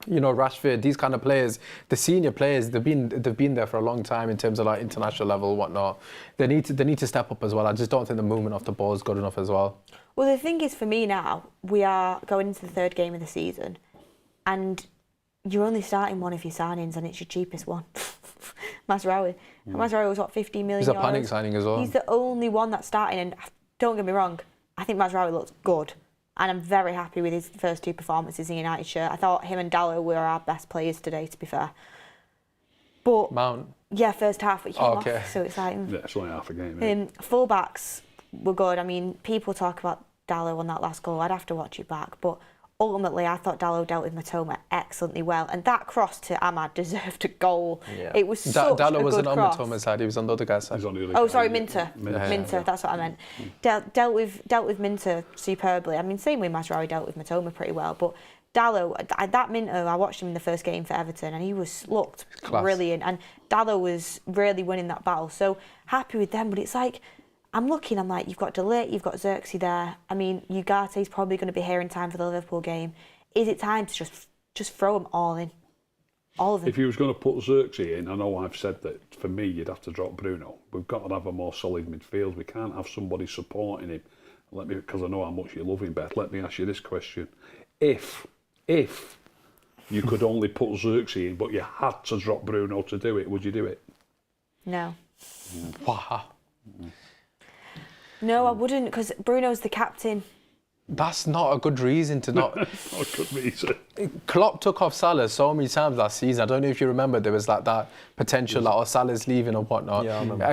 you know, Rashford, these kind of players, the senior players, they've been there for a long time in terms of like international level and whatnot. They need to step up as well. I just don't think the movement off the ball is good enough as well. Well, the thing is, for me now, we are going into the third game of the season, and you're only starting one of your signings, and it's your cheapest one. Mazraoui. Mazraoui was, what, 15 million He's a euros? panic signing as well. He's the only one that's starting, and don't get me wrong, I think Mazraoui looks good, and I'm very happy with his first 2 performances in United shirt. I thought him and Dalot were our best players today, to be fair. But Mount. yeah, first half it came Okay. off, so it's like Yeah, it's only half a game. fullbacks were good. I mean, people talk about Dalot on that last goal. I'd have to watch it back, but ultimately, I thought Dalot dealt with Matoma excellently well, and that cross to Ahmad deserved a goal. Yeah. It was such a Dalot good wasn't on cross. Matoma's side; he was on the other guy's side. He's on the other Oh, guy. sorry, Minter. Minter. Minter, that's what I meant. Dealt with Minter superbly. I mean, same way Mazraoui dealt with Matoma pretty well, but Dalot, that Minter, I watched him in the first game for Everton, and he looked Class. brilliant, and Dalot was really winning that battle. So happy with them, but it's like, I'm looking, I'm like, you've got De Ligt, you've got Xerxes there. I mean, Ugarte's probably going to be here in time for the Liverpool game. Is it time to just throw them all in? All of them. If you was going to put Xerxes in, I know I've said that for me you'd have to drop Bruno. We've got to have a more solid midfield. We can't have somebody supporting him. Because I know how much you love him, Beth. Let me ask you this question: If you could only put Xerxes in, but you had to drop Bruno to do it, would you do it? No. Wow. No, I wouldn't, because Bruno's the captain. That's not a good reason to not. Not a good reason. Klopp took off Salah so many times last season. I don't know if you remember, there was like that potential, like, oh, Salah's leaving or whatnot. Yeah, I remember.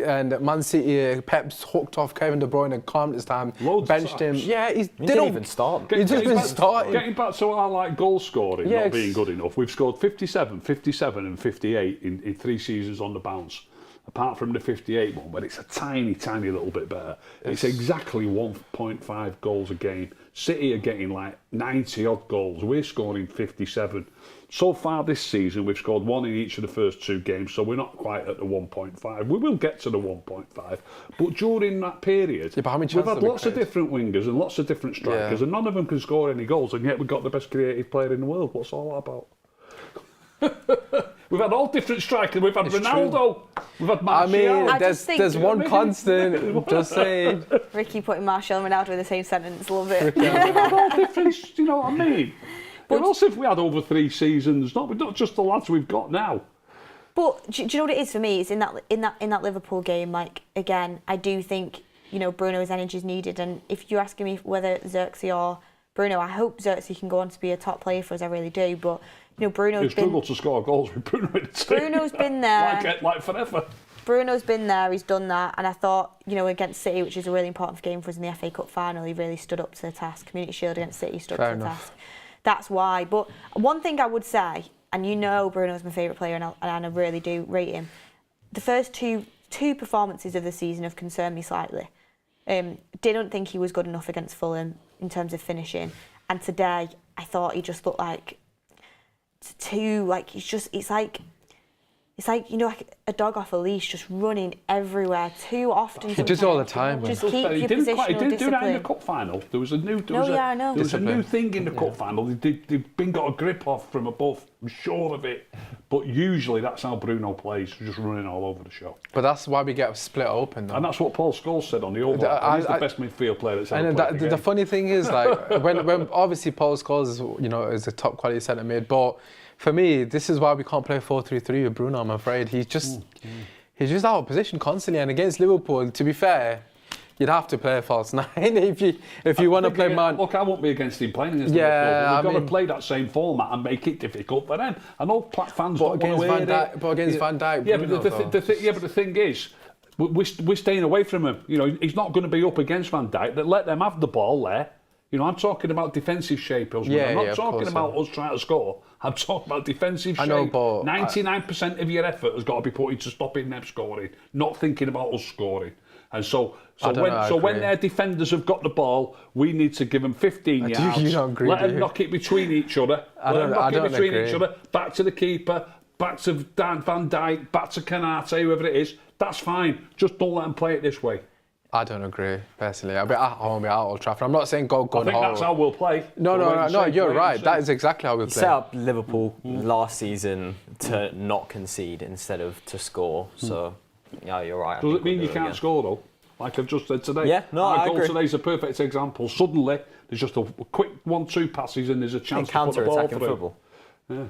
And Man City, Pep's hooked off Kevin De Bruyne and calmed this time, Loads of benched him. sacks. Yeah, He didn't even start. He didn't even start him. Getting back to our like goal scoring Yeah, not being good enough, we've scored 57, 57 and 58 in 3 seasons on the bounce. Apart from the 58 one, but it's a tiny, tiny little bit better. It's exactly 1.5 goals a game. City are getting like 90 odd goals. We're scoring 57. So far this season, we've scored 1 in each of the first 2 games, so we're not quite at the 1.5. We will get to the 1.5, but during that period, but how many we've chances had have we lots of created? different wingers and lots of different strikers, and none of them can score any goals, and yet we've got the best creative player in the world. What's all that about? We've had all different strikers. We've had Ronaldo. We've had Martial. I just think- there's one constant. Just saying. Ricky putting Martial and Ronaldo in the same sentence. Love it. We've had all different, you know what I mean? What else have we had over 3 seasons? Not just the lads we've got now. But do you know what it is for me? It's in that Liverpool game. Like again, I do think Bruno's energy is needed. And if you're asking me whether Xerxes or Bruno, I hope Xerxes can go on to be a top player for us. I really do. But Bruno's He's struggled to score goals with Bruno in the team. Bruno's been there. like forever. Bruno's been there. He's done that. And I thought against City, which is a really important game for us in the FA Cup final, he really stood up to the task. Community Shield against City, stood up to the task. That's why. But one thing I would say, and Bruno's my favourite player, and I really do rate him. The first two performances of the season have concerned me slightly. Didn't think he was good enough against Fulham in terms of finishing, and today I thought he just looked like it's like a dog off a leash, just running everywhere too often. He does it all the time. Just keep your He didn't do that in the discipline. cup final. There was a new thing in the cup final. They've been got a grip off from above. I'm sure of it. But usually that's how Bruno plays, just running all over the show. But that's why we get split open, though. And that's what Paul Scholes said on the Oval. He's the best midfield player that's ever played the the funny thing is, like, when obviously Paul Scholes is a top quality centre mid, but for me, this is why we can't play 4-3-3 with Bruno, I'm afraid. He's just out of position constantly. And against Liverpool, to be fair, you'd have to play a false 9 if you want to play man. Look, I won't be against him playing against Liverpool. We've got to play that same format and make it difficult for them. I know fans don't want to hear it. But against Van Dijk, yeah, Bruno, but the thing is, we're staying away from him. He's not going to be up against Van Dijk. Let them have the ball there. I'm talking about defensive shape. I'm not talking about us trying to score. I'm talking about defensive shape. I know, but 99% of your effort has got to be put into stopping them scoring, not thinking about us scoring. And so when their defenders have got the ball, we need to give them 15 yards. You don't agree, let them knock it between each other. Each other. Back to the keeper. Back to Van Dijk. Back to Canate. Whoever it is. That's fine. Just don't let them play it this way. I don't agree, personally. I won't be out Old Trafford. I'm not saying go I think that's how we'll play. No, you're right. That is exactly how we'll play. Set up Liverpool last season to not concede instead of to score. So, yeah, you're right. Does it mean you can't score, though? Like I've just said today. Yeah, no, Our I goal agree. today's a perfect example. Suddenly, there's just a quick 1-2 passes and there's a chance to put the ball through. Football. Yeah.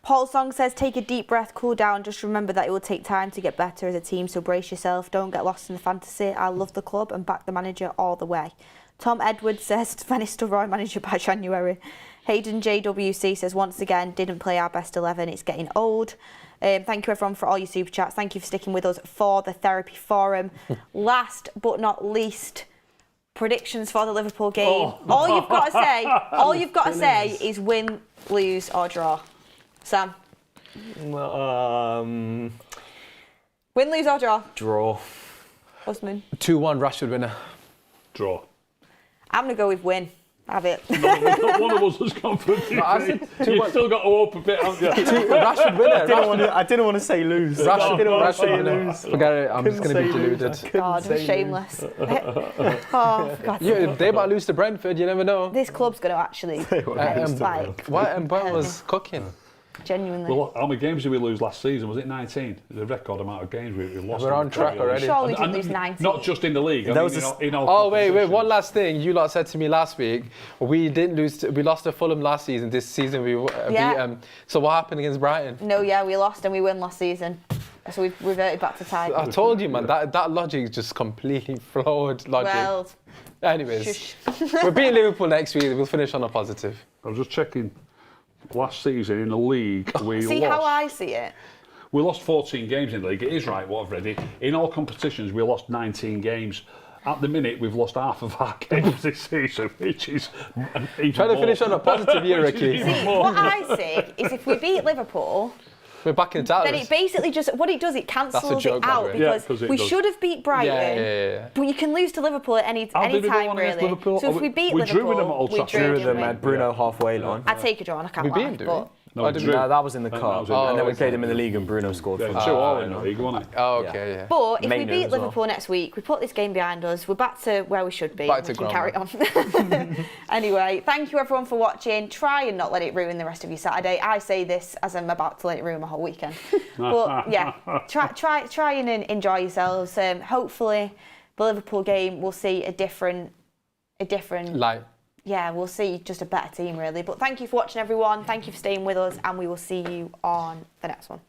Paul Song says, take a deep breath, cool down. Just remember that it will take time to get better as a team, so brace yourself. Don't get lost in the fantasy. I love the club and back the manager all the way. Tom Edwards says, Van Nistelrooy manager by January. Hayden JWC says, once again, didn't play our best 11. It's getting old. Thank you, everyone, for all your super chats. Thank you for sticking with us for the Therapy Forum. Last but not least, predictions for the Liverpool game. All you've got to say is win, lose or draw. Sam? Well, win, lose or draw? draw. Usmaan? 2-1 Rashford winner. Draw. I'm going to go with win. Have it. Not one of us has gone for a You've still got to hope a bit, haven't you? Rashford winner. I didn't want to say lose. Rashford winner. Forget it. I'm just going to be deluded. God, shameless. Oh, for God's sake. They might lose to Brentford. You never know. This club's going to actually, Mbeumo was cooking. genuinely. Well, how many games did we lose last season? Was it 19? The record amount of games we lost. We're on track already. Surely we didn't lose 19. Not just in the league. Wait. One last thing. You lot said to me last week, we didn't lose. We lost to Fulham last season. This season we beat them. So what happened against Brighton? No, we lost and we won last season. So we've reverted back to tie. I told you, man. That logic just completely flawed logic. Well, anyways, we're beating Liverpool next week. We'll finish on a positive. I was just checking. Last season in the league, we see lost. how I see it. We lost 14 games in the league. It is right, what I've read. In all competitions, we lost 19 games. At the minute, we've lost half of our games this season, which is even Trying to finish on a positive here, which is Ricky. even more. What I see is if we beat Liverpool, We're back in the then it basically just, what it does, it cancels joke, it out by the way. Yeah, because 'cause it we does. should have beat Brighton, Yeah. but you can lose to Liverpool at any How did we go time on against really. Liverpool? So if we beat we drew with them at Liverpool, Old we Trafford. drew, Drew didn't them we? at Bruno halfway line. I'd take a draw, and I can't We beat lie. him, did But No, Oh, we did drew. No, that was in the That cup. was in And the then we cup. played them in the league and Bruno scored Yeah, for 2-2 that. in the league, wasn't it? Oh, okay, yeah. But if we Maynard beat as well. Liverpool next week, we put this game behind us, we're back to where we should be. Back and we to can carry on. Anyway, thank you everyone for watching. Try and not let it ruin the rest of your Saturday. I say this as I'm about to let it ruin my whole weekend. But yeah, try and enjoy yourselves. Hopefully, the Liverpool game will see a different. Like. Yeah, we'll see just a better team really. But thank you for watching, everyone. Thank you for staying with us, and we will see you on the next one.